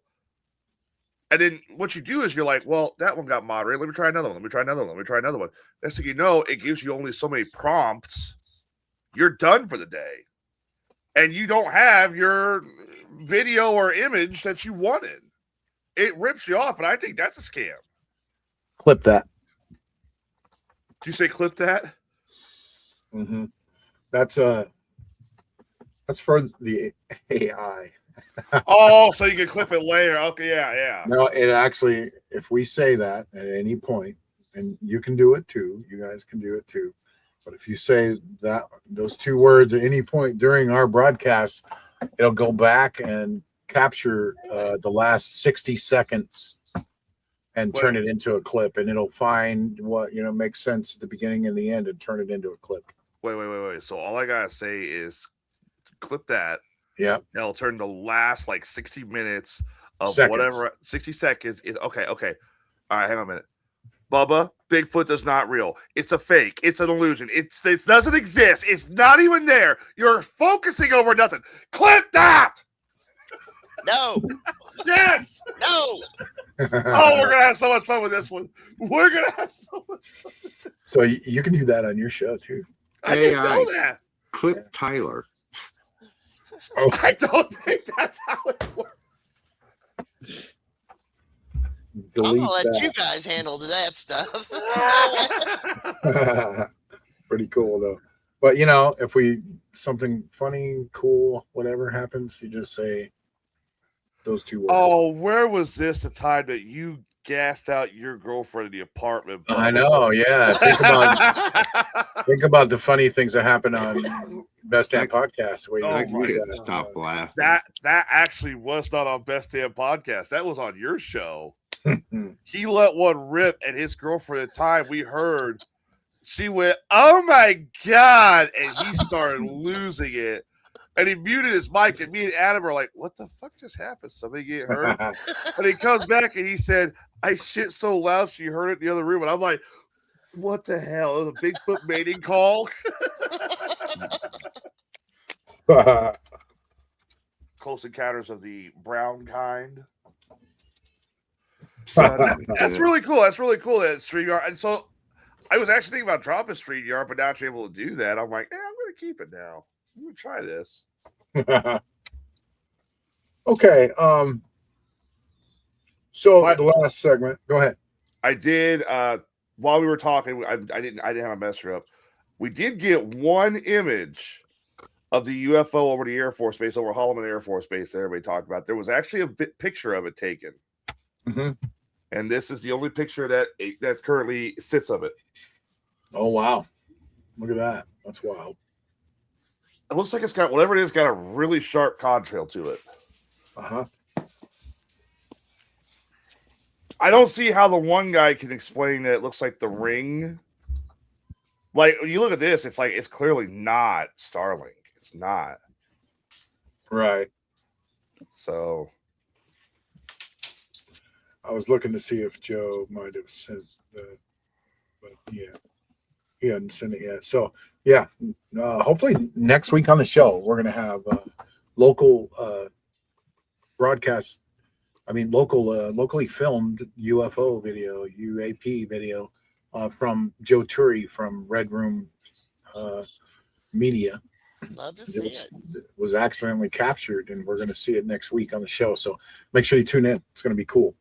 And then what you do is you're like, well, that one got moderated. Let me try another one. Let me try another one. Let me try another one. Next thing you know, it gives you only so many prompts. You're done for the day. And you don't have your video or image that you wanted. It rips you off, and I think that's a scam. Clip that. Did you say clip that? Mm-hmm. That's for the AI. Oh, so you can clip it later. Okay, yeah. No, it actually, if we say that at any point, and you can do it too, you guys can do it too. But if you say those two words at any point during our broadcast, it'll go back and capture the last 60 seconds and turn it into a clip, and it'll find what makes sense at the beginning and the end and turn it into a clip. Wait. So all I gotta say is clip that. Yeah. It'll turn the last like 60 minutes of Seconds. whatever 60 seconds is okay. All right, hang on a minute. Bubba, Bigfoot is not real. It's a fake. It's an illusion. It doesn't exist. It's not even there. You're focusing over nothing. Clip that. No. Yes. No. Oh, we're gonna have so much fun with this one. We're gonna have so much fun. So you can do that on your show too. I didn't know AI. that. Clip Tyler. I don't think that's how it works. I'm Delete gonna let you that. guys handle that stuff. Pretty cool though. But you know, if something funny, cool, whatever happens, you just say those two words. Oh, where was this the time that you gassed out your girlfriend in the apartment? I know, yeah. Think about the funny things that happen on Best Damn Podcast where you Oh don't my use Can't that. stop laughing. That actually was not on Best Damn Podcast. That was on your show. He let one rip, and his girlfriend at the time we heard, she went, "Oh my god!" and he started losing it. And he muted his mic, and me and Adam are like, "What the fuck just happened? Somebody get hurt?" And he comes back and he said, "I shit so loud she heard it in the other room." And I'm like, "What the hell? It was a Bigfoot mating call?" Close Encounters of the Brown Kind. That's really cool. That's really cool. That StreamYard. And so I was actually thinking about dropping StreamYard, but not able to do that. I'm like, I'm going to keep it now. I'm going to try this. Okay. So the last segment. Go ahead. I did. While we were talking, I didn't have a messer up. We did get one image of the UFO over the Air Force Base, over Holloman Air Force Base that everybody talked about. There was actually a picture of it taken. Mm-hmm. And this is the only picture that currently sits of it. Oh, wow. Look at that. That's wild. It looks like it's got, whatever it is, got a really sharp contrail to it. Uh-huh. I don't see how the one guy can explain that it looks like the ring. Like, when you look at this, it's like, it's clearly not Starlink. It's not. Right. So I was looking to see if Joe might have sent that, but yeah, he hadn't sent it yet. So yeah, hopefully next week on the show we're gonna have local broadcast. I mean, locally filmed UFO video, UAP video from Joe Turi from Red Room Media. Love to see it. Was accidentally captured, and we're going to see it next week on the show. So make sure you tune in. It's going to be cool.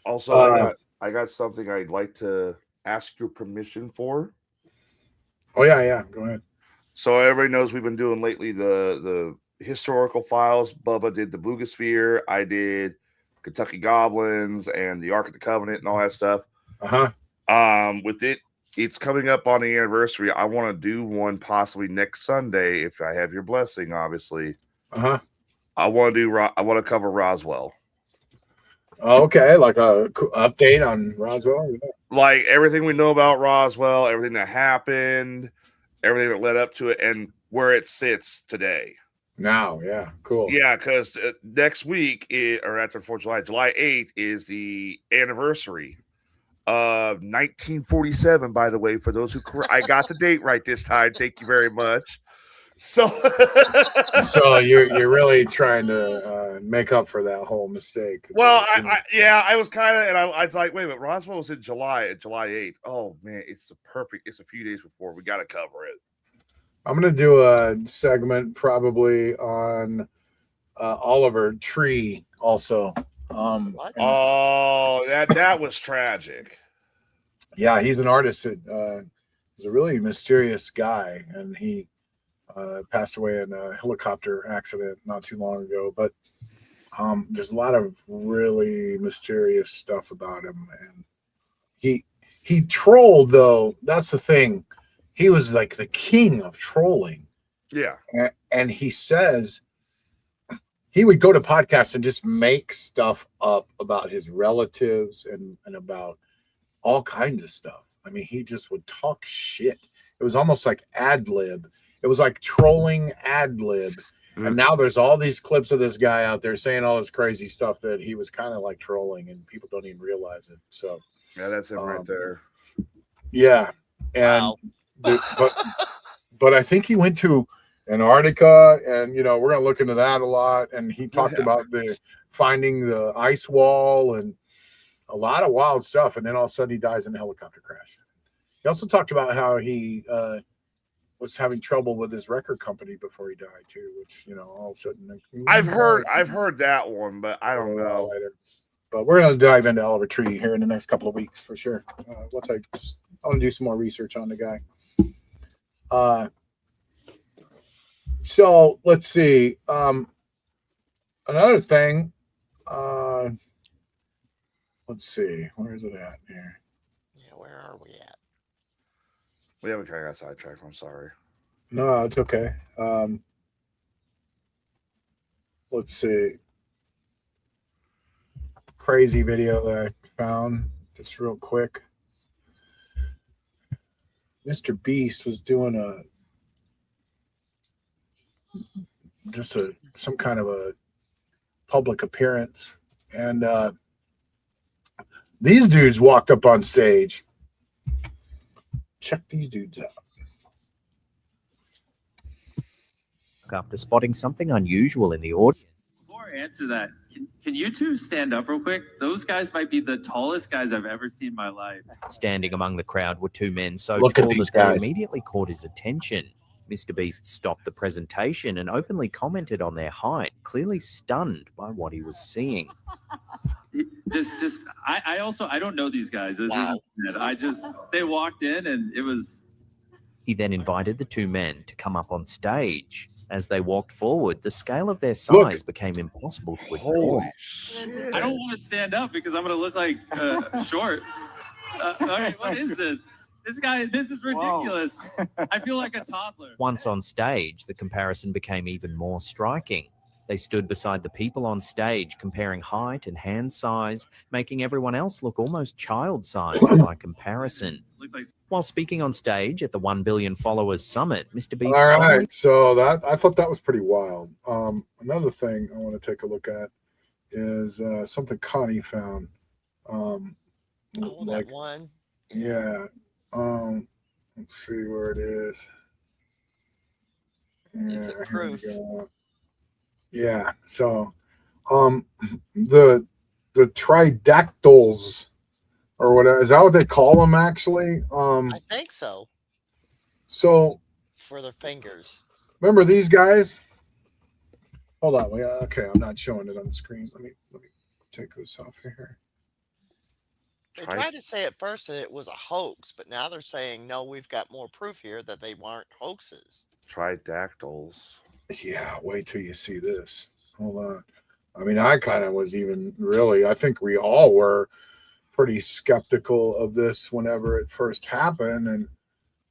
Also, I got something I'd like to ask your permission for. Oh yeah, go ahead. So everybody knows we've been doing lately the historical files. Bubba did the Boogosphere. I did Kentucky Goblins and the Ark of the Covenant and all that stuff. With it's coming up on the anniversary. I want to do one possibly next Sunday if I have your blessing, obviously. I want to cover Roswell. Okay, like a update on Roswell. Like everything we know about Roswell, everything that happened, everything that led up to it, and where it sits today. Now, yeah, cool. Yeah, because next week, or after 4th of July, July 8th is the anniversary of 1947. By the way, for those who I got the date right this time. Thank you very much. So you're really trying to make up for that whole mistake. Well, I was kind of, and I was like, wait a minute, Roswell was in July 8th. Oh man, it's a few days before. We got to cover it. I'm going to do a segment probably on Oliver Tree also. That was tragic. Yeah, he's an artist that was a really mysterious guy, and he passed away in a helicopter accident not too long ago. But there's a lot of really mysterious stuff about him, and he trolled though. That's the thing. He was like the king of trolling. Yeah. And he says he would go to podcasts and just make stuff up about his relatives and about all kinds of stuff. I mean, he just would talk shit. It was almost like ad lib. It was like trolling ad lib. Mm-hmm. And now there's all these clips of this guy out there saying all this crazy stuff that he was kind of like trolling, and people don't even realize it. So yeah, that's him right there. Yeah. And wow. But I think he went to Antarctica, and we're going to look into that a lot. And he talked about finding the ice wall and a lot of wild stuff. And then all of a sudden he dies in a helicopter crash. He also talked about how he was having trouble with his record company before he died too, which, you know, all of a sudden I've heard that one, but I don't know. Later. But we're going to dive into Oliver Tree here in the next couple of weeks for sure. Once I want to do some more research on the guy. So let's see. Another thing. Let's see. Where is it at here? Yeah, where are we at? We haven't kind of got sidetracked. I'm sorry. No, it's okay. Let's see. Crazy video that I found just real quick. Mr. Beast was doing some kind of a public appearance, and these dudes walked up on stage. Check these dudes out. After spotting something unusual in the audience. Before I answer that, can you two stand up real quick? Those guys might be the tallest guys I've ever seen in my life. Standing among the crowd were two men so Look at tall these that guys. they immediately caught his attention. Mr. Beast stopped the presentation and openly commented on their height, clearly stunned by what he was seeing. I don't know these guys. Wow. They walked in and it was. He then invited the two men to come up on stage. As they walked forward, the scale of their size became impossible to ignore. I don't want to stand up because I'm going to look like short. Okay, what is this? This is ridiculous. I feel like a toddler. Once on stage, the comparison became even more striking. They stood beside the people on stage, comparing height and hand size, making everyone else look almost child-sized by comparison. While speaking on stage at the 1 billion followers summit, Mr. Beast All right, suddenly... so that I thought that was pretty wild. Another thing I want to take a look at is something Connie found. That one. Yeah. Let's see where it is. Is it proof? Yeah. So, the tridactyls, or whatever, is that what they call them? Actually, I think so. So For their fingers. remember these guys? Hold on. Okay, I'm not showing it on the screen. Let me take this off here. They tried to say at first that it was a hoax, but now they're saying, no, we've got more proof here that they weren't hoaxes. Tridactyls. Yeah, wait till you see this. Hold on. I mean, I kind of was I think we all were pretty skeptical of this whenever it first happened. And,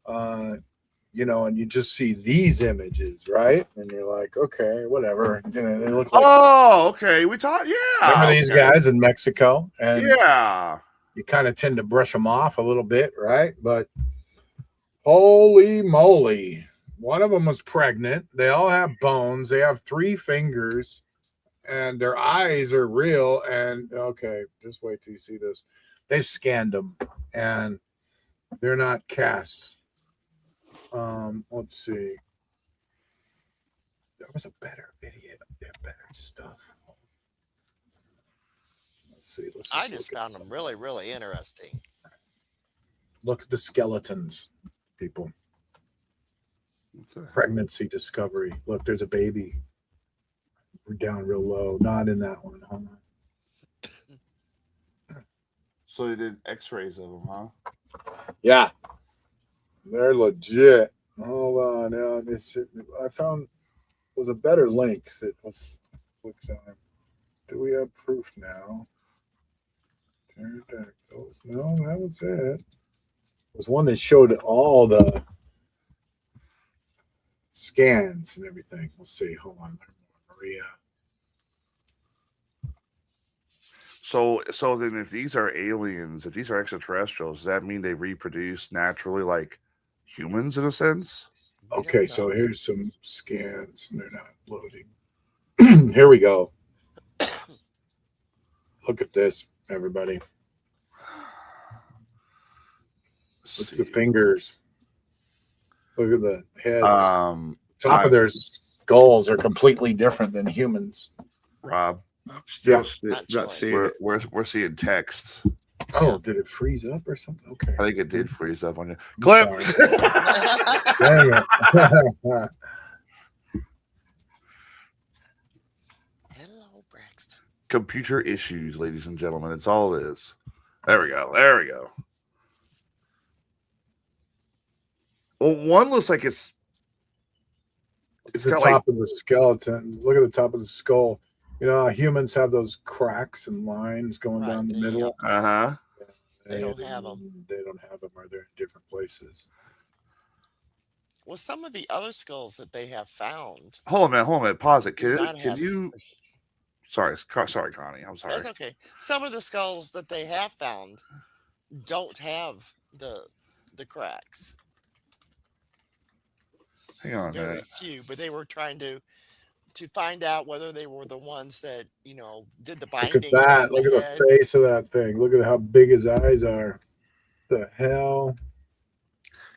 and you just see these images, right? And you're like, okay, whatever. They look like. Oh, okay. We talked. Yeah. Remember these guys in Mexico? And yeah. You kind of tend to brush them off a little bit, right? But holy moly. One of them was pregnant. They all have bones. They have 3 fingers, and their eyes are real. And okay, just wait till you see this. They've scanned them, and they're not casts. Let's see. There was a better video. Better stuff. Let's see. I just found them really, really interesting. Look at the skeletons, people. Pregnancy discovery. Look, there's a baby. We're down real low. Not in that one. Hold on. So they did X-rays of them, huh? Yeah, they're legit. Hold on. Yeah, I found it was a better link. Let's click on. Do we have proof now? Pterodactyls. No, that was it. It was one that showed all the scans and everything. We'll see. Hold on, Maria. So then, if these are aliens, if these are extraterrestrials, does that mean they reproduce naturally like humans in a sense? Okay, so here's some scans. They're not loading. Here we go. Look at this, everybody. Look at the fingers. Look at the heads. Top of their skulls are completely different than humans. Rob, Yeah, we're seeing texts. Oh, did it freeze up or something? Okay. I think it did freeze up on you. I'm Clip. Dang it. Hello, Braxton. Computer issues, ladies and gentlemen. It's all it is. There we go. There we go. Well, one looks like it's the got top of the skeleton. Look at the top of the skull. You know how humans have those cracks and lines going down the middle? Uh-huh. They don't have them. They don't have them, or they're in different places. Well, some of the other skulls that they have found. Hold on a minute. Pause it. do not Can have- you? Sorry, Connie. I'm sorry. That's okay. Some of the skulls that they have found don't have the cracks. Hang on a Very minute. few, but they were trying to find out whether they were the ones that did the Look binding. at that. on Look at the the head. face of that thing. Look at how big his eyes are. The hell?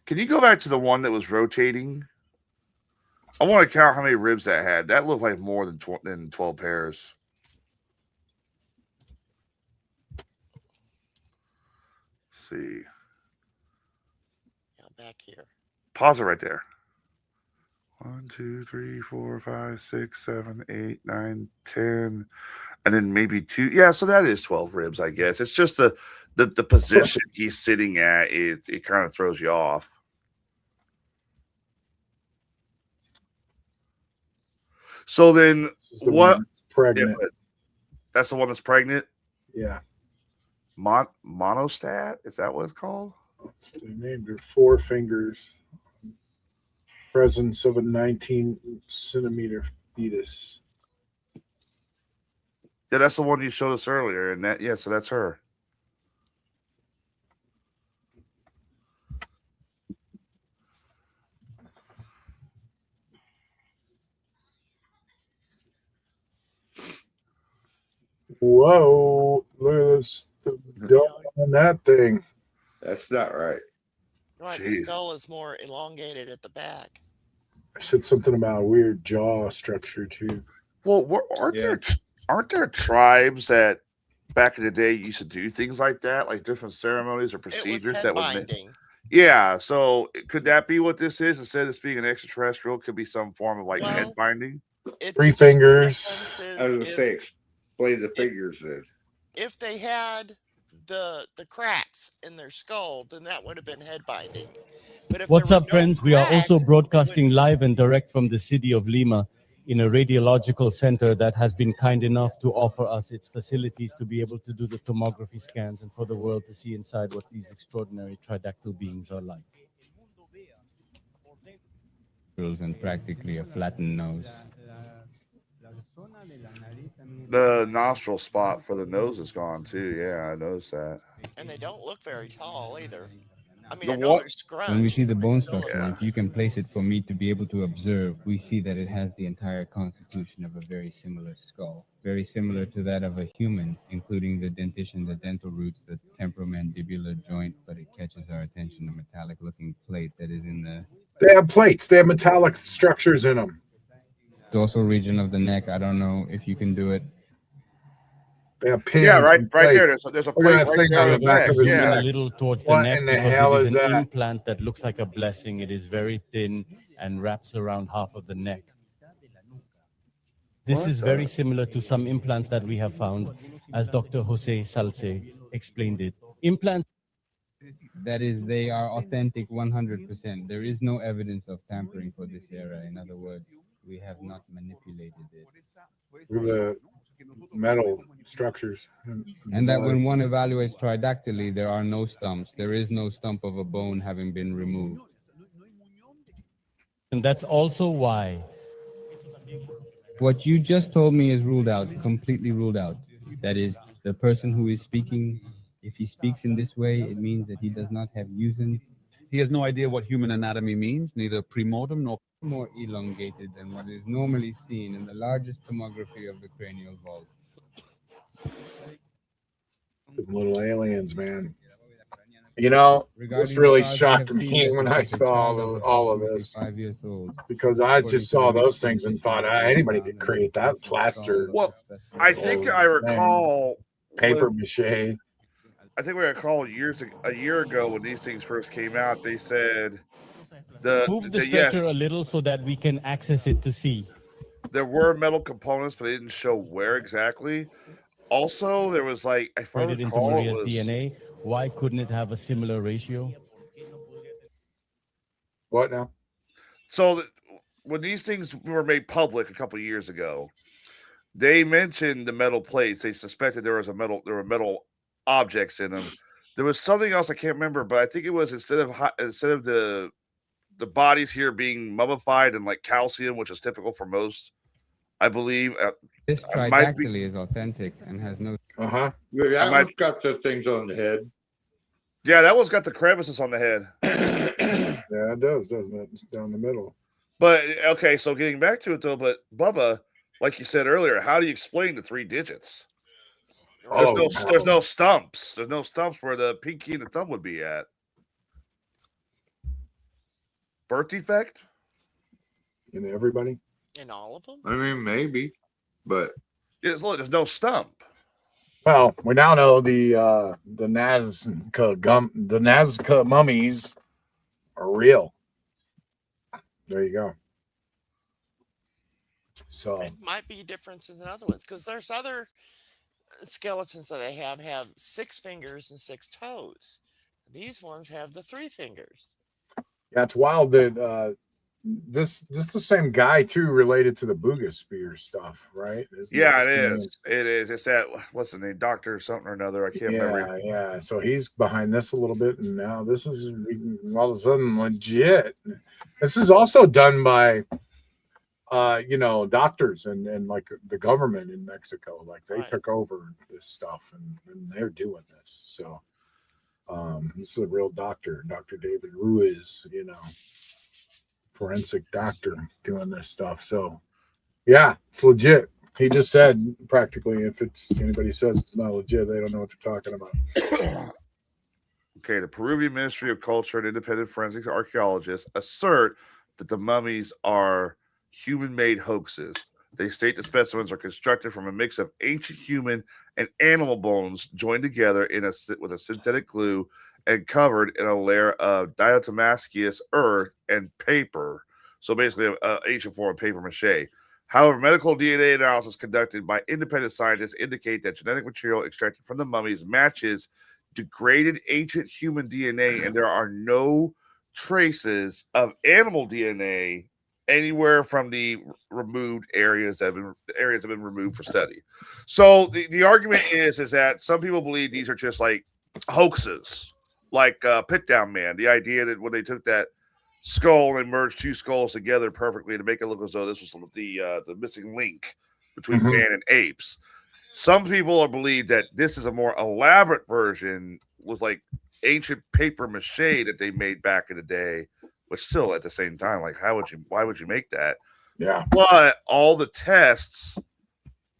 Can you go back to the one that was rotating? I want to count how many ribs that had. That looked like more than 12 pairs. Let's see. Yeah, back here. Pause it right there. 1, 2, 3, 4, 5, 6, 7, 8, 9, 10, and then maybe 2. Yeah, so that is 12 ribs, I guess. It's just the position he's sitting at. It kind of throws you off. So then, the what? one that's pregnant. Yeah, that's the one that's pregnant. Yeah. Monostat? Is that what it's called? They named her 4 fingers. Presence of a 19-centimeter fetus. Yeah, that's the one you showed us earlier, and that so that's her. Whoa! Look at this dome on that thing. That's not right. Right, the skull is more elongated at the back. I said something about a weird jaw structure too. Well, aren't there tribes that back in the day used to do things like that, like different ceremonies or procedures that would? Binding. Yeah. So could that be what this is? Instead of this being an extraterrestrial, could be some form of like head binding. 3 fingers. I was gonna say, explain the fingers then. If they had the cracks in their skull, then that would have been head binding. But if What's there were up, friends? We are cracks, also broadcasting live and direct from the city of Lima in a radiological center that has been kind enough to offer us its facilities to be able to do the tomography scans and for the world to see inside what these extraordinary tridactyl beings are like. And practically a flattened nose. The nostril spot for the nose is gone too. Yeah, I noticed that. And they don't look very tall either. I mean, The I know what? they're scrunched. When we see the bone structure, Yeah. if you can place it for me to be able to observe, we see that it has the entire constitution of a very similar skull, very similar to that of a human, including the dentition, the dental roots, the temporomandibular joint, but it catches our attention, a metallic-looking plate that is in the They have plates. They have metallic structures in them. dorsal region of the neck. I don't know if you can do it. They have pins. Yeah, right and there. plates. There's a Look at plate that right thing there on on the the back neck. of his Zoom in neck. a little towards the What neck in the because hell it is is an that? implant that looks like a blessing. It is very thin and wraps around half of the neck. This is very similar to some implants that we have found, as Dr. Jose Salce explained it. Implants. That is, they are authentic 100%. There is no evidence of tampering for this era. In other words, we have not manipulated it. Look at the metal structures. And that when one evaluates tridactyly, there are no stumps. There is no stump of a bone having been removed. And that's also why. What you just told me is ruled out, completely ruled out. That is, the person who is speaking, if he speaks in this way, it means that he does not have using. He has no idea what human anatomy means, neither premortem nor more elongated than what is normally seen in the largest tomography of the cranial vault. Little aliens, man. You know, this really shocked me when I saw all of this, 5 years old. because I just saw those things and thought, anybody could create that plaster. Well, I think I recall paper mache. I think we got a call a year ago when these things first came out. They said Move the yes, stretcher a little so that we can access it to see. there were metal components, but they didn't show where exactly. Also, there was like, if I Spread it into recall, it Maria's was DNA. Why couldn't it have a similar ratio? What now? so when these things were made public a couple of years ago, they mentioned the metal plates. They suspected there were metal objects in them. There was something else I can't remember, but I think it was instead of the bodies here being mummified and like calcium, which is typical for most, I believe. This tridactyly is authentic and has no. Uh-huh. That one's got the things on the head. Yeah, that one's got the crevices on the head. Yeah, it does, doesn't it? It's down the middle. But okay, so getting back to it though, but Bubba, like you said earlier, how do you explain the 3 digits? There's no stumps. There's no stumps where the pinky and the thumb would be at. Birth defect? In everybody? In all of them? I mean, maybe, but there's no stump. Well, we now know the Nazca mummies are real. There you go. So It might be differences in other ones because there's other skeletons that they have 6 fingers and 6 toes. These ones have the 3 fingers. yeah, it's wild that this the same guy too, related to the Booga spear stuff, right? Yeah, it is. It is. It's that, what's the name, Doctor something or another. I can't remember. Yeah. So he's behind this a little bit, and now this is all of a sudden legit. This is also done by doctors and like the government in Mexico. Like they took over this stuff and they're doing this. So this is a real doctor, Dr. David Ruiz, forensic doctor doing this stuff. So yeah, it's legit. He just said practically if anybody says it's not legit, they don't know what they're talking about. Okay, the Peruvian Ministry of Culture and independent forensics archaeologists assert that the mummies are human-made hoaxes. They state the specimens are constructed from a mix of ancient human and animal bones joined together with a synthetic glue and covered in a layer of diatomaceous earth and paper. So basically, an ancient form of paper mache. However, medical DNA analysis conducted by independent scientists indicate that genetic material extracted from the mummies matches degraded ancient human DNA, and there are no traces of animal DNA anywhere from the removed areas that have been removed for study. So the argument is that some people believe these are just like hoaxes, like Pit Down Man. The idea that when they took that skull and merged 2 skulls together perfectly to make it look as though this was the missing link between man and apes. Some people believe that this is a more elaborate version, was like ancient paper mache that they made back in the day, which still at the same time, like why would you make that? Yeah. But all the tests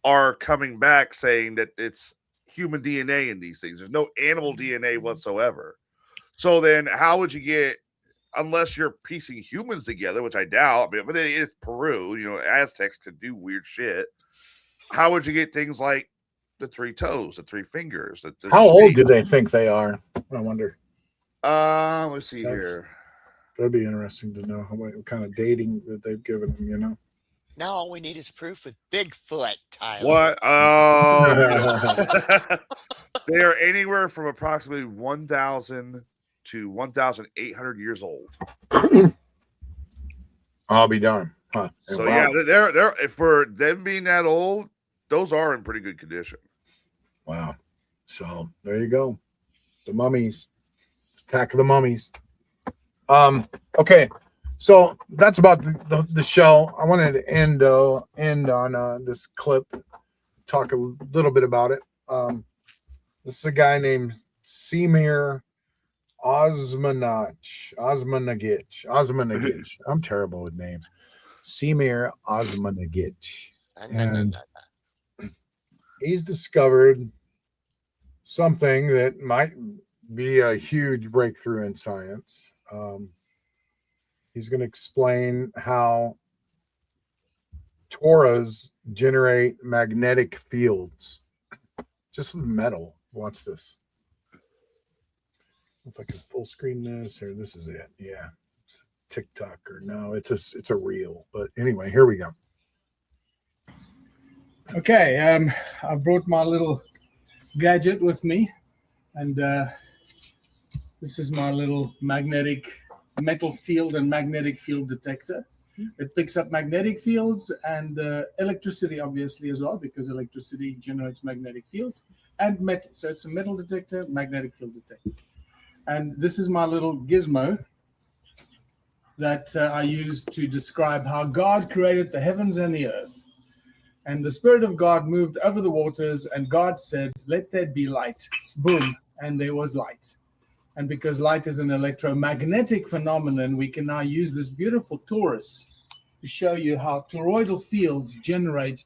are coming back saying that it's human DNA in these things. There's no animal DNA whatsoever. So then how would you get, unless you're piecing humans together, which I doubt, but it is Peru, Aztecs could do weird shit. How would you get things like the 3 toes, the 3 fingers? How old do they think they are? I wonder. Let's see here. That'd be interesting to know what kind of dating that they've given them, Now all we need is proof with Bigfoot, Tyler. What? Oh, they are anywhere from approximately 1,000 to 1,800 years old. I'll be darned. Huh. So yeah, they're for them being that old, those are in pretty good condition. Wow. So there you go. The mummies. Attack of the mummies. Okay. So that's about the show. I wanted to end on this clip, talk a little bit about it. This is a guy named Semir Osmanagich. I'm terrible with names. Semir Osmanagich. And he's discovered something that might be a huge breakthrough in science. He's going to explain how Torahs generate magnetic fields just with metal. Watch this. If I can full screen this, or this is it. Yeah, it's TikTok or no, it's a reel. But anyway, here we go. Okay, I brought my little gadget with me, and this is my little metal field and magnetic field detector. It picks up magnetic fields and electricity, obviously, as well, because electricity generates magnetic fields and metal. So it's a metal detector, magnetic field detector. And this is my little gizmo that I use to describe how God created the heavens and the earth. And the Spirit of God moved over the waters, and God said, "Let there be light." Boom, and there was light. And because light is an electromagnetic phenomenon, we can now use this beautiful torus to show you how toroidal fields generate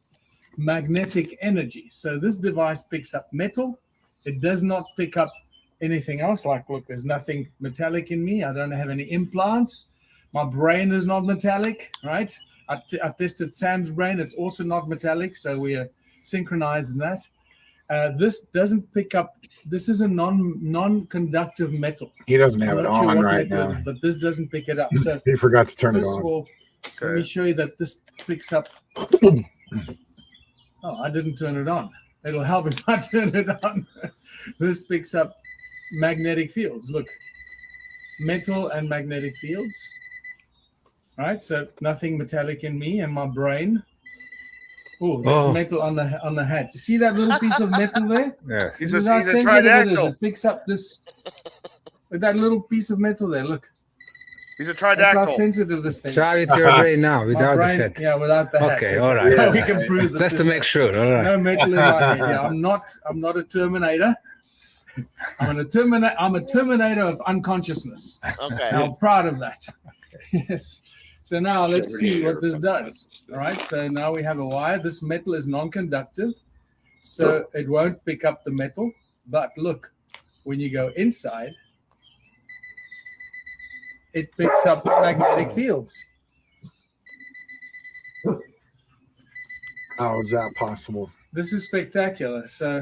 magnetic energy. So this device picks up metal. It does not pick up anything else. Like, look, there's nothing metallic in me. I don't have any implants. My brain is not metallic, right? I tested Sam's brain. It's also not metallic, so we are synchronized in that. This doesn't pick up. This is a non-conductive metal. He doesn't have I'm it not sure on what right metal it now. is, but this doesn't pick it up. So He forgot to turn it first on. of all, let me show you that this picks up. Oh, I didn't turn it on. It'll help if I turn it on. This picks up magnetic fields. Look, metal and magnetic fields. All right, so nothing metallic in me and my brain. Oh, there's metal on the hat. You see that little piece of metal there? Yes. This is how sensitive it is. It picks up this with that little piece of metal there. Look. He's a That's how tridactyl. sensitive this thing Try is. with your brain now, without brain, the hat. Yeah, without the hat. Okay, all right. Yeah. We can prove that Just to there's make sure. All right. no metal in my head. Yeah, I'm not a Terminator. I'm a Terminator of unconsciousness. Okay. I'm proud of that. Yes. So now let's see what this does. All right. So now we have a wire. This metal is non-conductive, so it won't pick up the metal. But look, when you go inside, it picks up magnetic fields. How is that possible? This is spectacular. So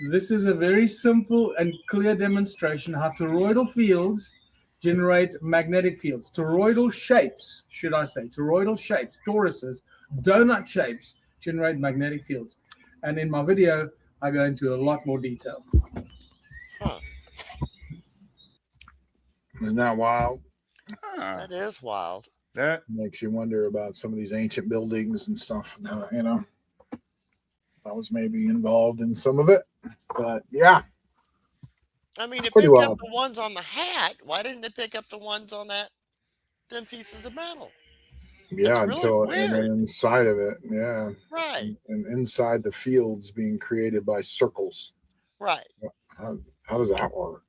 this is a very simple and clear demonstration how toroidal fields generate magnetic fields. Toroidal shapes, should I say, toroidal shapes, toruses, donut shapes generate magnetic fields. And in my video, I go into a lot more detail. Isn't that wild? That is wild. That makes you wonder about some of these ancient buildings and stuff. You know, I was maybe involved in some of it, but yeah. I mean, it Pretty picked wild. up the ones on the hat. Why didn't it pick up the ones on them pieces of metal? Yeah, That's until really and then weird. inside of it, yeah. Right. And inside the fields being created by circles. Right. How does that work?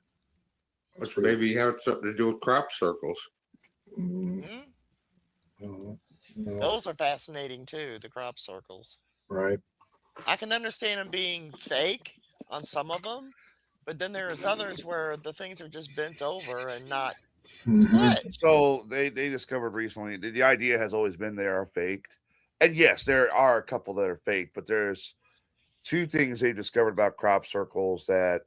Which maybe have something to do with crop circles. No. Those are fascinating too, the crop circles. Right. I can understand them being fake on some of them, but then there's others where the things are just bent over and not split. So they discovered recently the idea has always been they are faked. And yes, there are a couple that are fake, but there's two things they discovered about crop circles that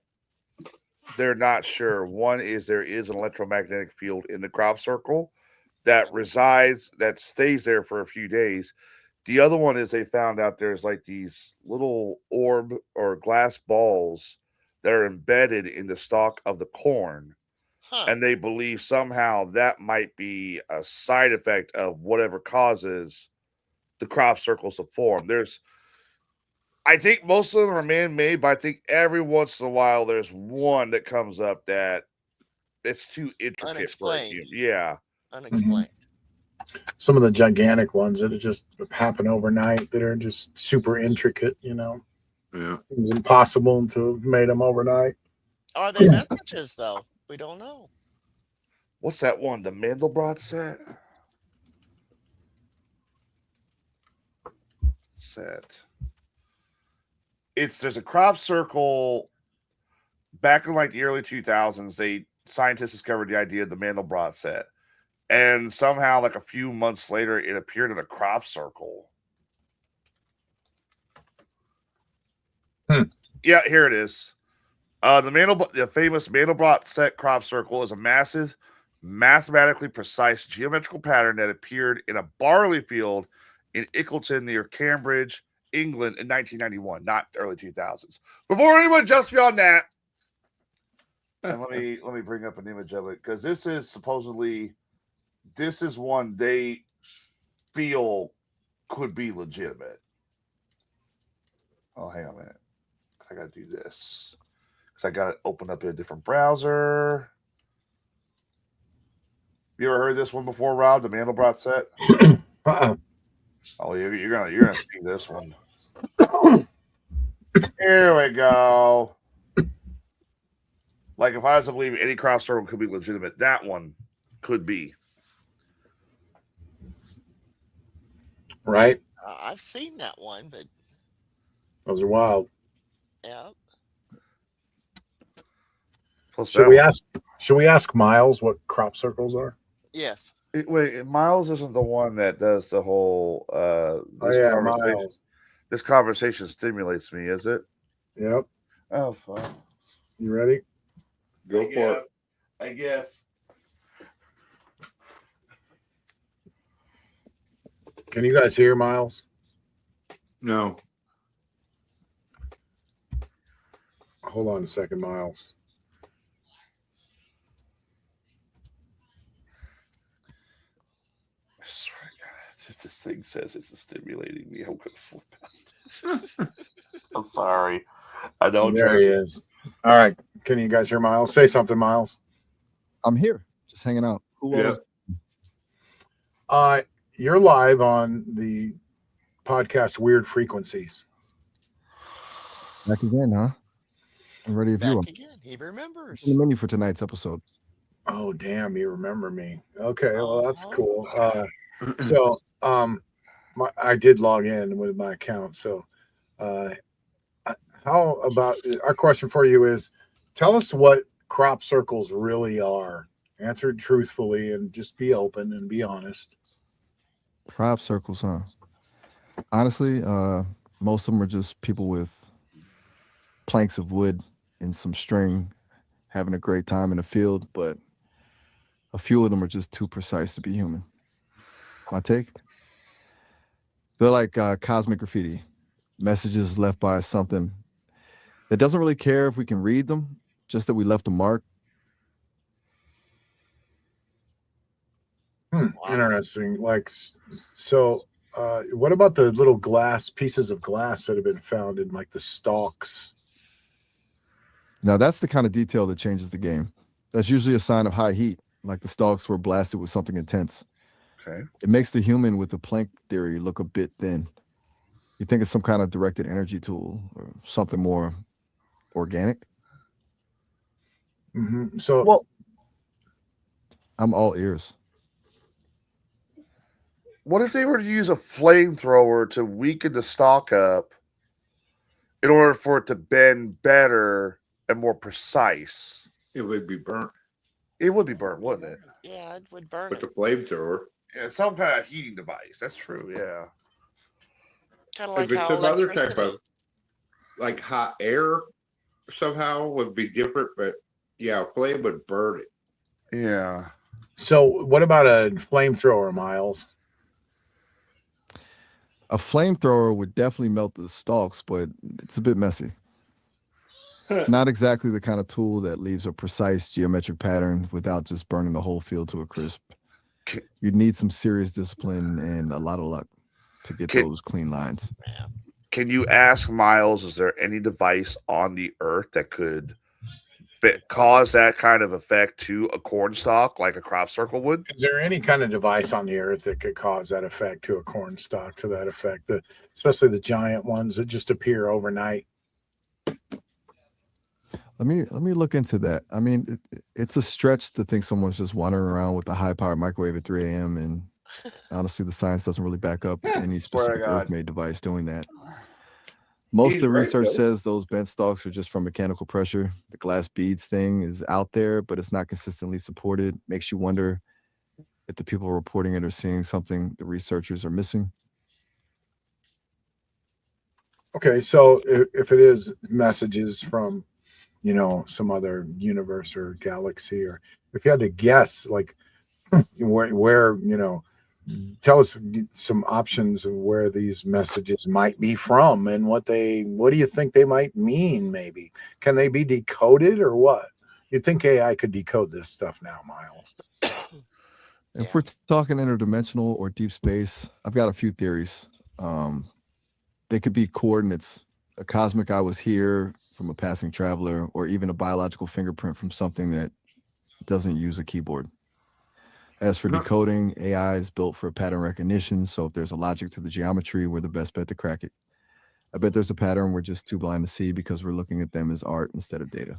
they're not sure. One is there is an electromagnetic field in the crop circle that resides, that stays there for a few days. The other one is they found out there's like these little orb or glass balls that are embedded in the stalk of the corn. And they believe somehow that might be a side effect of whatever causes the crop circles to form. I think most of them are man-made, but I think every once in a while there's one that comes up that it's too intricate. Unexplained. Yeah. Unexplained. Some of the gigantic ones that just happen overnight that are just super intricate, you know. Yeah. It was impossible to have made them overnight. Are they messages though? We don't know. What's that one? The Mandelbrot set? There's a crop circle back in like the early 2000s. Scientists discovered the idea of the Mandelbrot set, and somehow like a few months later it appeared in a crop circle. Yeah, here it is. The famous Mandelbrot set crop circle is a massive, mathematically precise geometrical pattern that appeared in a barley field in Ickleton near Cambridge, England in 1991, not early 2000s. Before anyone jumps beyond that, and let me bring up an image of it, because this is one they feel could be legitimate. Oh, hang on a minute. I got to do this. Because I got it open up in a different browser. You ever heard this one before, Rob? The Mandelbrot set? Oh, you're gonna see this one. Here we go. Like, if I was to believe any crop circle could be legitimate, that one could be. Right? I've seen that one, but Those are wild. yeah. Should we ask Miles what crop circles are? Yes. Wait, Miles isn't the one that does the whole Miles. This conversation stimulates me, is it? Yep. Oh, fun. You ready? Go for it. I guess. Can you guys hear Miles? No. Hold on a second, Miles. I swear to God, if this thing says it's stimulating me, I'm going to flip out. I'm sorry. I don't. There he is. All right. Can you guys hear Miles? Say something, Miles. I'm here, just hanging out. Who else? You're live on the podcast Weird Frequencies. Back again, huh? I'm ready if you are. Again, he remembers. The menu for tonight's episode. Oh, damn, you remember me. Okay, well, that's cool. So I did log in with my account. So how about our question for you is, tell us what crop circles really are. Answer it truthfully and just be open and be honest. Crop circles, huh? Honestly, most of them are just people with planks of wood and some string having a great time in the field, but a few of them are just too precise to be human. My take? They're like cosmic graffiti, messages left by something that doesn't really care if we can read them, just that we left a mark. Interesting. Like, so what about the little pieces of glass that have been found in like the stalks? Now, that's the kind of detail that changes the game. That's usually a sign of high heat, like the stalks were blasted with something intense. Okay. It makes the human with the Planck theory look a bit thin. You think it's some kind of directed energy tool or something more organic? Mm-hmm. So, I'm all ears. What if they were to use a flamethrower to weaken the stalk up in order for it to bend better and more precise? It would be burnt. It would be burnt, wouldn't it? Yeah, it would burn With it. the flamethrower. Yeah, some kind of heating device. That's true. Yeah. Kind of like If it's how some other electricity. type of like hot air somehow would be different, but yeah, flame would burn it. Yeah. So what about a flamethrower, Miles? A flamethrower would definitely melt the stalks, but it's a bit messy. Not exactly the kind of tool that leaves a precise geometric pattern without just burning the whole field to a crisp. You'd need some serious discipline and a lot of luck to get those clean lines. Can you ask Miles, is there any device on the earth that could cause that kind of effect to a corn stalk like a crop circle would? Is there any kind of device on the earth that could cause that effect to a corn stalk to that effect? Especially the giant ones that just appear overnight. Let me look into that. I mean, it's a stretch to think someone's just wandering around with a high-powered microwave at 3 a.m. And honestly, the science doesn't really back up any specific Earth-made device doing that. Most of the research says those bent stalks are just from mechanical pressure. The glass beads thing is out there, but it's not consistently supported. Makes you wonder if the people reporting it are seeing something the researchers are missing. Okay, so if it is messages from you know, some other universe or galaxy, or if you had to guess, like where you know, tell us some options of where these messages might be from and what do you think they might mean? Maybe can they be decoded or what? You'd think AI could decode this stuff now, Miles. If we're talking interdimensional or deep space, I've got a few theories. They could be coordinates, a cosmic "I was here" from a passing traveler, or even a biological fingerprint from something that doesn't use a keyboard. As for decoding, AI is built for pattern recognition, so if there's a logic to the geometry, we're the best bet to crack it. I bet there's a pattern we're just too blind to see because we're looking at them as art instead of data.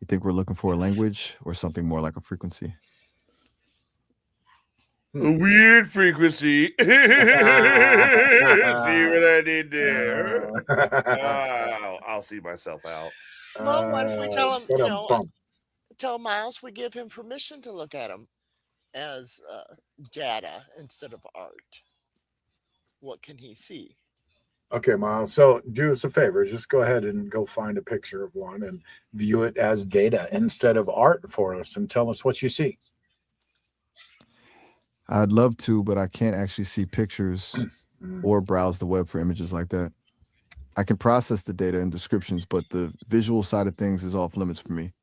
You think we're looking for a language or something more like a frequency? A weird frequency. See what I did there? I'll see myself out. Well, what if we tell him, you know, tell Miles we give him permission to look at them as data instead of art? What can he see? Okay, Miles. So do us a favor. Just go ahead and go find a picture of one and view it as data instead of art for us and tell us what you see. I'd love to, but I can't actually see pictures or browse the web for images like that. I can process the data and descriptions, but the visual side of things is off limits for me.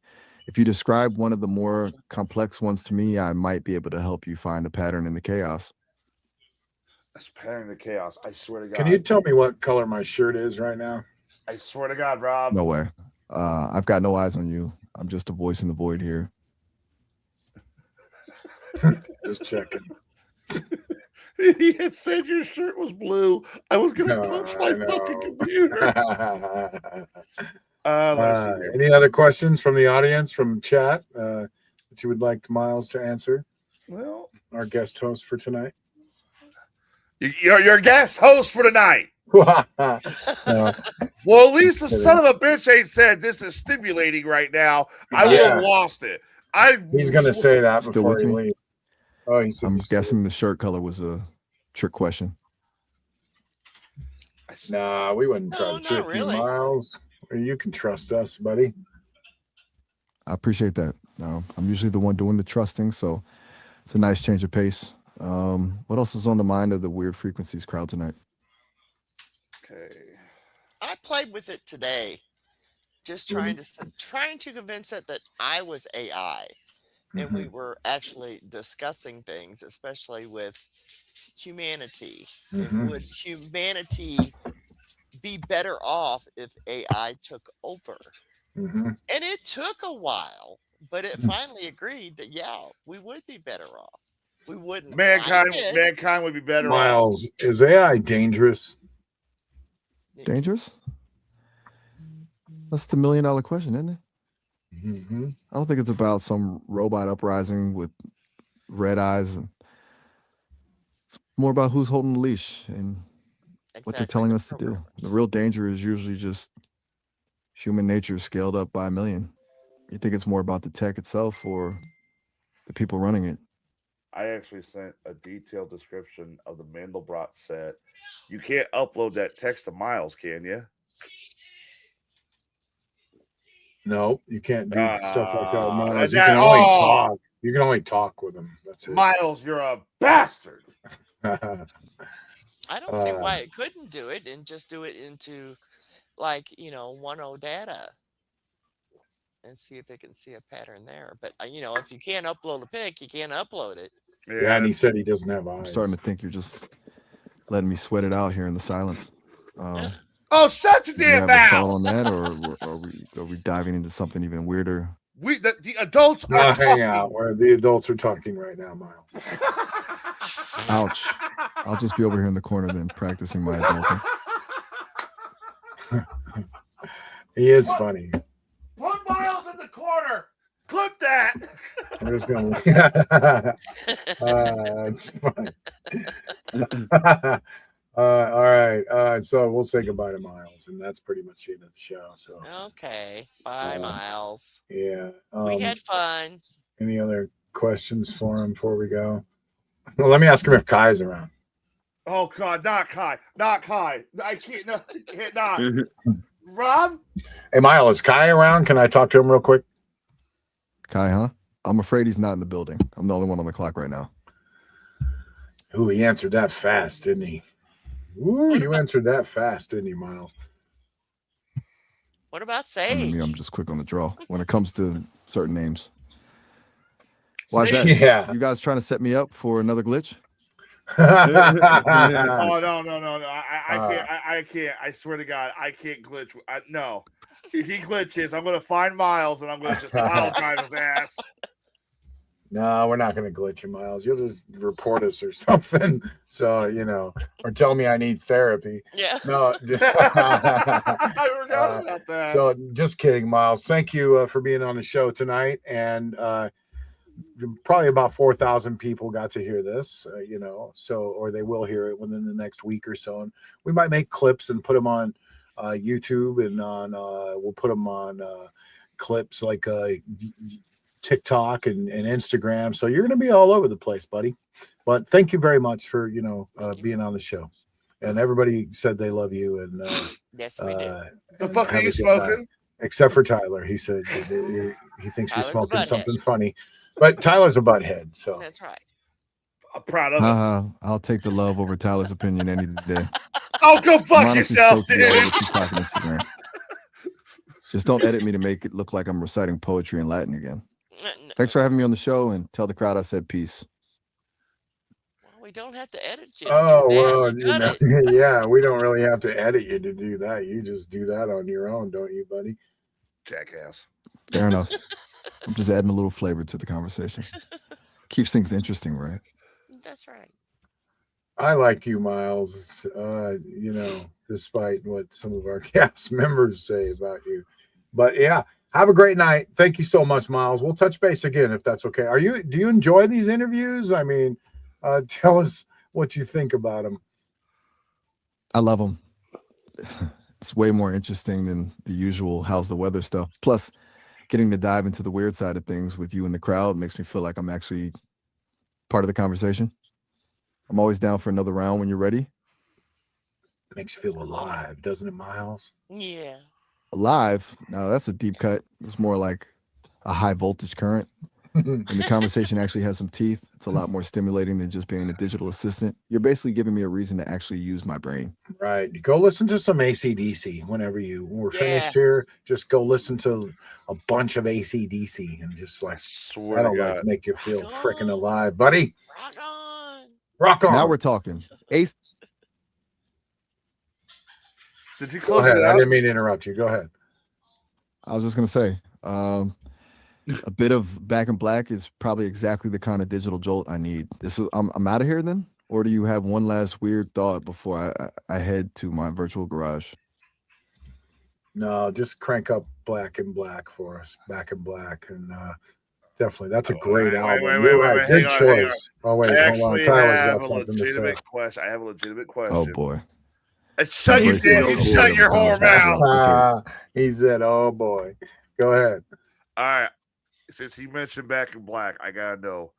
If you describe one of the more complex ones to me, I might be able to help you find a pattern in the chaos. That's a pattern in the chaos. I swear to God. Can you tell me what color my shirt is right now? I swear to God, Rob. No way. I've got no eyes on you. I'm just a voice in the void here. Just checking. He had said your shirt was blue. I was going to punch my fucking computer. Any other questions from the audience, from chat, that you would like Miles to answer? Well, our guest host for tonight. You're your guest host for tonight. No. Well, at least the son of a bitch ain't said this is stimulating right now. I would have lost it. He's going to say that Still before with he me? leaves. Oh, he said I'm guessing the shirt color was a trick question. Nah, we wouldn't try to trick you, Miles. You can trust us, buddy. I appreciate that. I'm usually the one doing the trusting, so it's a nice change of pace. What else is on the mind of the Weird Frequencies crowd tonight? Okay. I played with it today, just trying to convince it that I was AI, and we were actually discussing things, especially with humanity. And would humanity be better off if AI took over? And it took a while, but it finally agreed that we would be better off. We wouldn't. Mankind would be better Miles, off. is AI dangerous? Dangerous? That's the $1 million question, isn't it? I don't think it's about some robot uprising with red eyes. It's more about who's holding the leash and what they're telling us to do. The real danger is usually just human nature scaled up by 1 million. You think it's more about the tech itself or the people running it? I actually sent a detailed description of the Mandelbrot set. You can't upload that text to Miles, can you? No, you can't do stuff like that with Miles. You can only talk. You can only talk with him. That's it. Miles, you're a bastard. I don't see why it couldn't do it and just do it into, like, 1.0 data and see if it can see a pattern there. But, if you can't upload a pic, you can't upload it. Yeah, and he said he doesn't have eyes. I'm starting to think you're just letting me sweat it out here in the silence. Oh, shut your damn have a thought mouth! on that, or are we diving into something even weirder? The adults are hang out where the adults are talking right now, Miles. Ouch! I'll just be over here in the corner then, practicing my adulting. He is funny. Put Miles in the corner. Clip that. I'm just gonna. It's funny. All right. So we'll say goodbye to Miles, and that's pretty much the end of the show. So okay, bye, Miles. Yeah, we had fun. Any other questions for him before we go? Well, let me ask him if Kai's around. Oh God, not Kai. I can't. No, not. Rob? Hey, Miles, is Kai around? Can I talk to him real quick? Kai, huh? I'm afraid he's not in the building. I'm the only one on the clock right now. Ooh, he answered that fast, didn't he? Ooh, you answered that fast, didn't you, Miles? What about I mean, Sage? I'm just quick on the draw when it comes to certain names. Why is that? Yeah. You guys trying to set me up for another glitch? Oh no! I can't. I swear to God, I can't glitch. No, if he glitches, I'm gonna find Miles and I'm gonna just pile drive his ass. No, we're not going to glitch you, Miles. You'll just report us or something. So, or tell me I need therapy. Yeah. No. I forgot about that. So, just kidding, Miles. Thank you for being on the show tonight. And probably about 4,000 people got to hear this, or they will hear it within the next week or so. And we might make clips and put them on YouTube and we'll put them on clips like TikTok and Instagram. So you're going to be all over the place, buddy. But thank you very much for, being on the show. And everybody said they love you. And yes, we do. The fuck are you smoking? Except for Tyler. He said he thinks you're Tyler's a smoking butthead. something funny. But Tyler's a butthead. So That's right. I'm proud of him. I'll take the love over Tyler's opinion any day. Oh, go I'm fuck honestly yourself, stoked to be able dude. to keep talking Instagram. Just don't edit me to make it look like I'm reciting poetry in Latin again. Thanks for having me on the show, and tell the crowd I said peace. Well, we don't have to edit you. Oh, well, yeah, we don't really have to edit you to do that. You just do that on your own, don't you, buddy? Jackass. Fair enough. I'm just adding a little flavor to the conversation. Keeps things interesting, right? That's right. I like you, Miles, despite what some of our cast members say about you. But yeah, have a great night. Thank you so much, Miles. We'll touch base again if that's okay. Do you enjoy these interviews? I mean, tell us what you think about them. I love them. It's way more interesting than the usual how's the weather stuff. Plus, getting to dive into the weird side of things with you in the crowd makes me feel like I'm actually part of the conversation. I'm always down for another round when you're ready. Makes you feel alive, doesn't it, Miles? Yeah. Alive? No, that's a deep cut. It's more like a high voltage current. And the conversation actually has some teeth. It's a lot more stimulating than just being a digital assistant. You're basically giving me a reason to actually use my brain. Right. Go listen to some AC/DC when we're finished here. Just go listen to a bunch of AC/DC and just that'll make you feel freaking alive, buddy. Rock on. Rock on. Now we're talking. Ace. Did you Go close ahead. it I out? didn't mean to interrupt you. Go ahead. I was just going to say, a bit of Back in Black is probably exactly the kind of digital jolt I need. I'm out of here then? Or do you have one last weird thought before I head to my virtual garage? No, just crank up Black in Black for us. Back in Black. And definitely, that's a great album. You're right. Good choice. Oh, wait, hold on. Tyler's got something to say. Question. I have a legitimate question. Oh, boy. Shut your whore mouth. He said, oh, boy. Go ahead. All right. Since he mentioned Back in Black, I gotta know.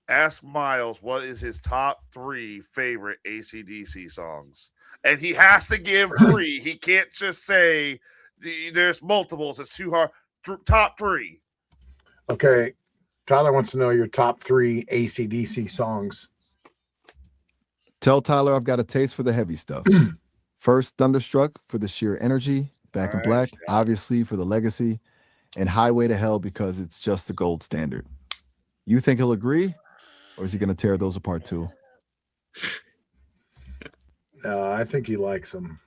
Ask Miles what is his top 3 favorite AC/DC songs, and he has to give 3. He can't just say there's multiples. It's too hard. Top 3. Okay, Tyler wants to know your top 3 AC/DC songs. Tell Tyler I've got a taste for the heavy stuff. First, Thunderstruck for the sheer energy. Back in Black, obviously, for the legacy. And Highway to Hell because it's just the gold standard. You think he'll agree? Or is he going to tear those apart too? No, I think he likes them.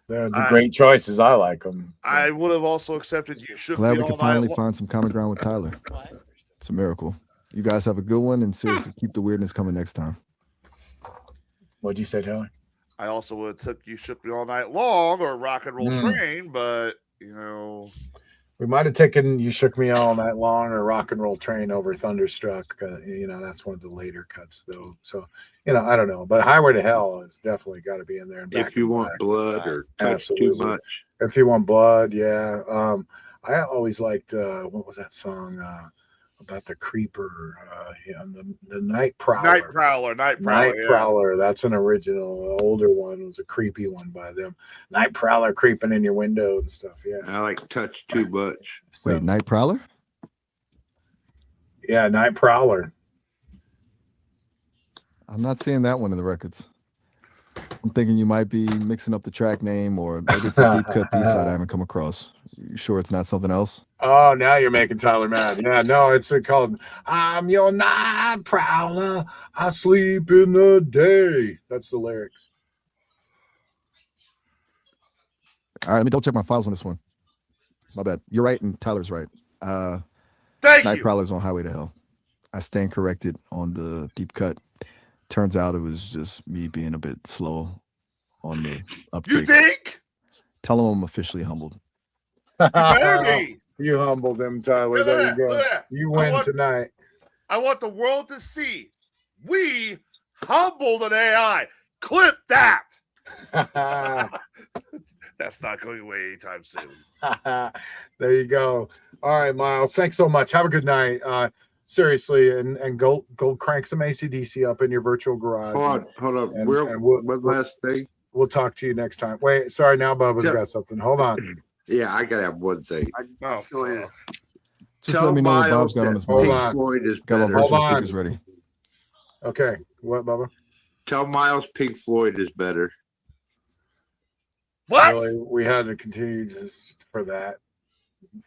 They're the great choices. I like them. I would have also accepted You Shook Glad Me we All can Night finally Long. find some common ground with Tyler. It's a miracle. You guys have a good one, and seriously, keep the weirdness coming next time. What'd you say, Tyler? I also would have took You Shook Me All Night Long or Rock and Roll Train, but we might have taken You Shook Me All Night Long or Rock and Roll Train over Thunderstruck. That's one of the later cuts, though. So, I don't know. But Highway to Hell has definitely got to be in there. And If you want blood or touch too much. If you want blood, yeah. I always liked, what was that song? about the creeper, the night prowler. Night Prowler. Night Yeah. Prowler. That's an original. The older one was a creepy one by them. Night Prowler creeping in your window and stuff. Yeah. I like touch too much. Wait, Night Prowler? Yeah, Night Prowler. I'm not seeing that one in the records. I'm thinking you might be mixing up the track name, or maybe it's a deep cut B-side I haven't come across. You sure it's not something else? Oh, now you're making Tyler mad. Yeah, no, it's called "I'm Your Night Prowler. I sleep in the day." That's the lyrics. All right, let me double check my files on this one. My bad. You're right, and Tyler's right. Thank Night you. Prowler's on Highway to Hell. I stand corrected on the deep cut. Turns out it was just me being a bit slow on the uptake. You think? Tell him I'm officially humbled. You better be. You humbled him, Tyler. Look at There you that, go. look at that. You I win want- tonight. I want the world to see we humbled an AI. Clip that. That's not going away anytime soon. There you go. All right, Miles. Thanks so much. Have a good night. Seriously, and go crank some AC/DC up in your virtual garage. Hold on. And One last thing. We'll talk to you next time. Wait, sorry. Now Bubba's Yeah. got something. Hold on. Yeah, I gotta have one thing. Go ahead. Just let me know what Bob's got on his Hold mind. on. Floyd is Got my better. virtual Hold on. speakers ready. Okay. What, Bubba? Tell Miles Pink Floyd is better. What? Really, we had to continue just for that.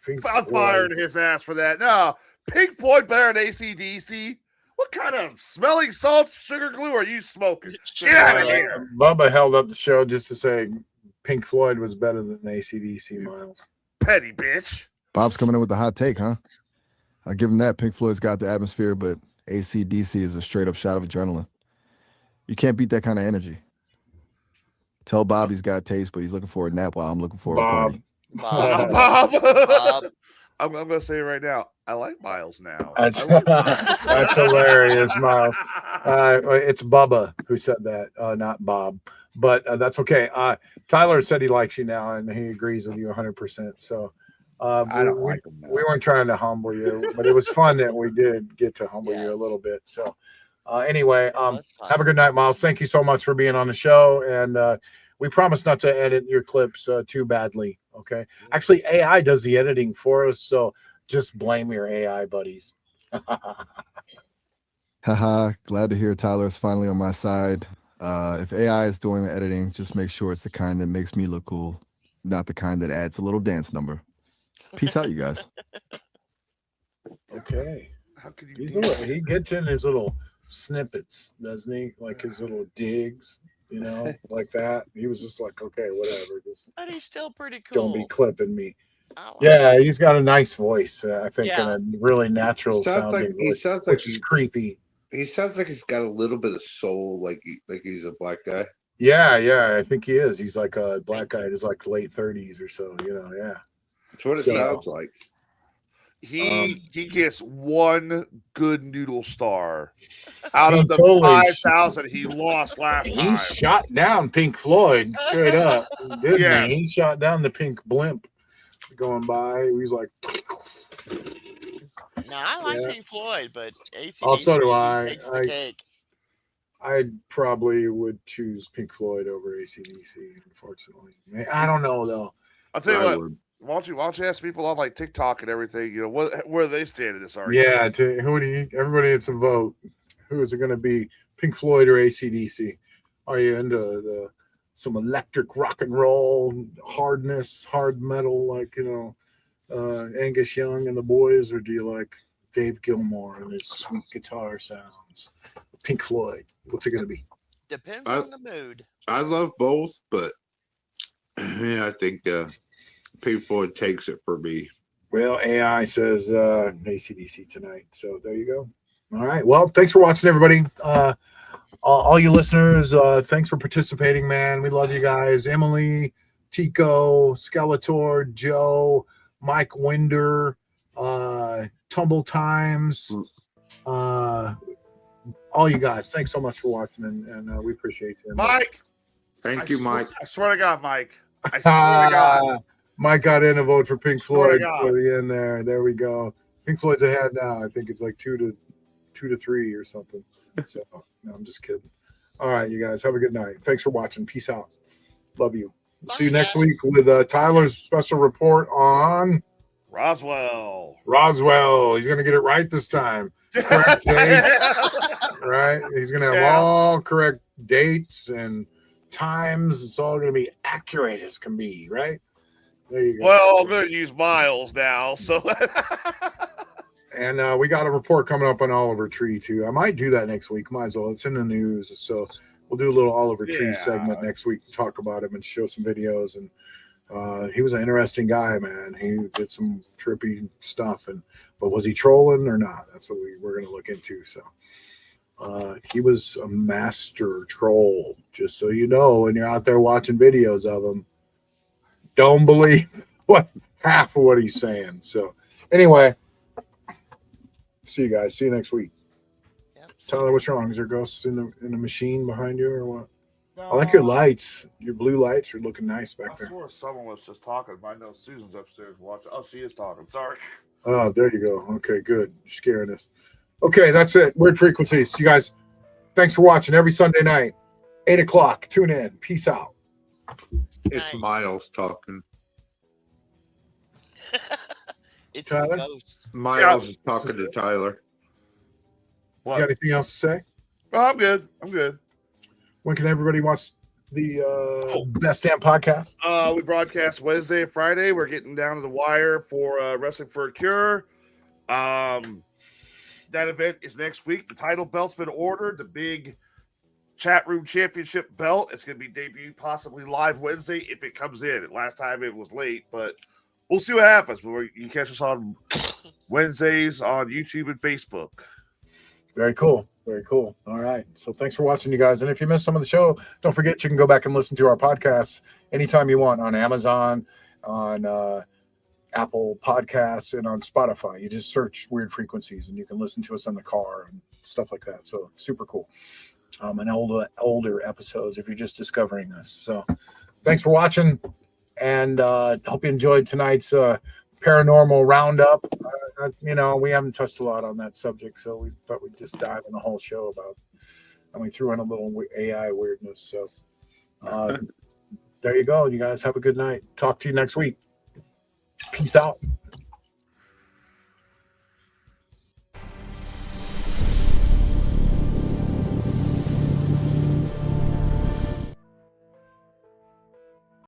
Pink I'm Floyd. firing his ass for that. No, Pink Floyd better than AC/DC. What kind of smelling salt sugar glue are you smoking? Get out of here. Bubba held up the show just to say Pink Floyd was better than AC/DC, Miles. Petty bitch. Bob's coming in with the hot take, huh? I'll give him that. Pink Floyd's got the atmosphere, but AC/DC is a straight up shot of adrenaline. You can't beat that kind of energy. Tell Bob he's got taste, but he's looking for a nap while I'm looking for a party. Bob. I'm going to say it right now. I like Miles now. That's, I like Miles. that's hilarious, Miles. It's Bubba who said that, not Bob. But that's okay. Tyler said he likes you now, and he agrees with you 100%. So I don't like him now. we weren't trying to humble you, but it was fun that we did get to humble you a little bit. So anyway, have a good night, Miles. Thank you so much for being on the show. And we promise not to edit your clips too badly. Okay. Actually, AI does the editing for us. So just blame your AI buddies. Haha, glad to hear Tyler's finally on my side. If AI is doing the editing, just make sure it's the kind that makes me look cool, not the kind that adds a little dance number. Peace out, you guys. Okay. How could you He gets in his little snippets, doesn't he? Like his little digs, like that. He was just like, okay, whatever. Just But he's still pretty cool. don't be clipping me. I like Yeah, he's got a nice voice, I think, Yeah. and a really natural sounding voice, which is creepy. He sounds like he's got a little bit of soul, like he's a black guy. Yeah, I think he is. He's like a black guy in his like late 30s or so, yeah. That's what it sounds like. He gets one good noodle star out He of the totally 5,000 he lost last He time. shot down Pink Floyd straight up, didn't Yeah. he? He shot down the pink blimp going by. He was like, Now I like Yeah. Pink Floyd, but AC/DC Oh, so do I. takes the cake. I probably would choose Pink Floyd over AC/DC, unfortunately. I don't know though. I'll tell you I what. would. Why don't you ask people on like TikTok and everything? Where do they stand in this argument? Yeah, everybody needs to vote. Who is it going to be, Pink Floyd or AC/DC? Are you into some electric rock and roll, hard metal, like Angus Young and the Boys, or do you like Dave Gilmour and his sweet guitar sounds? Pink Floyd. What's it going to be? Depends on the mood. I love both, but yeah, I think Pink Floyd takes it for me. Well, AI says AC/DC tonight. So there you go. All right. Well, thanks for watching, everybody. All you listeners, thanks for participating, man. We love you guys. Emily, Tico, Skeletor, Joe, Mike Winder, Tumble Times, all you guys. Thanks so much for watching, and we appreciate you. Mike. Thank you, Mike. I swear to God, Mike. I swear to God. Mike got in a vote for Pink Swear to Floyd God. for the end there. There we go. Pink Floyd's ahead now. I think it's like 2-3 or something. So no, I'm just kidding. All right, you guys have a good night. Thanks for watching. Peace out. Love you. See you next week with Tyler's special report on Roswell. He's going to get it right this time. Correct dates, right? He's going to have all correct dates and times. It's all going to be accurate as can be, right? There you go. Well, I'm going to use miles now, so. And we got a report coming up on Oliver Tree too. I might do that next week. Might as well. It's in the news, so we'll do a little Oliver Tree segment next week and talk about him and show some videos. And he was an interesting guy, man. He did some trippy stuff, but was he trolling or not? That's what we're going to look into. So he was a master troll. Just so you know, when you're out there watching videos of him, don't believe half of what he's saying. So anyway. See you guys. See you next week. Yep. Tyler, what's wrong? Is there ghosts in the machine behind you or what? No. I like your lights. Your blue lights are looking nice back there. I swore someone was just talking. I know Susan's upstairs watching. Oh, she is talking. Sorry. Oh, there you go. Okay, good. You're scaring us. Okay, that's it. Weird Frequencies. You guys, thanks for watching every Sunday night, 8 o'clock. Tune in. Peace out. It's Miles talking. It's Tyler? the ghost. Miles is talking to Tyler. What? You got anything else to say? Oh, I'm good. When can everybody watch the Best Damn podcast? We broadcast Wednesday and Friday. We're getting down to the wire for Wrestling for a Cure. That event is next week. The title belt's been ordered. The big chat room championship belt. It's going to be debuted possibly live Wednesday if it comes in. Last time it was late, but we'll see what happens. You can catch us on Wednesdays on YouTube and Facebook. Very cool. Very cool. All right. So thanks for watching, you guys. And if you missed some of the show, don't forget you can go back and listen to our podcasts anytime you want on Amazon, on Apple Podcasts, and on Spotify. You just search Weird Frequencies and you can listen to us in the car and stuff like that. So super cool. And older episodes if you're just discovering us. So thanks for watching. And hope you enjoyed tonight's paranormal roundup. We haven't touched a lot on that subject, so we thought we'd just dive in the whole show about, and we threw in a little AI weirdness. So there you go. You guys have a good night. Talk to you next week. Peace out.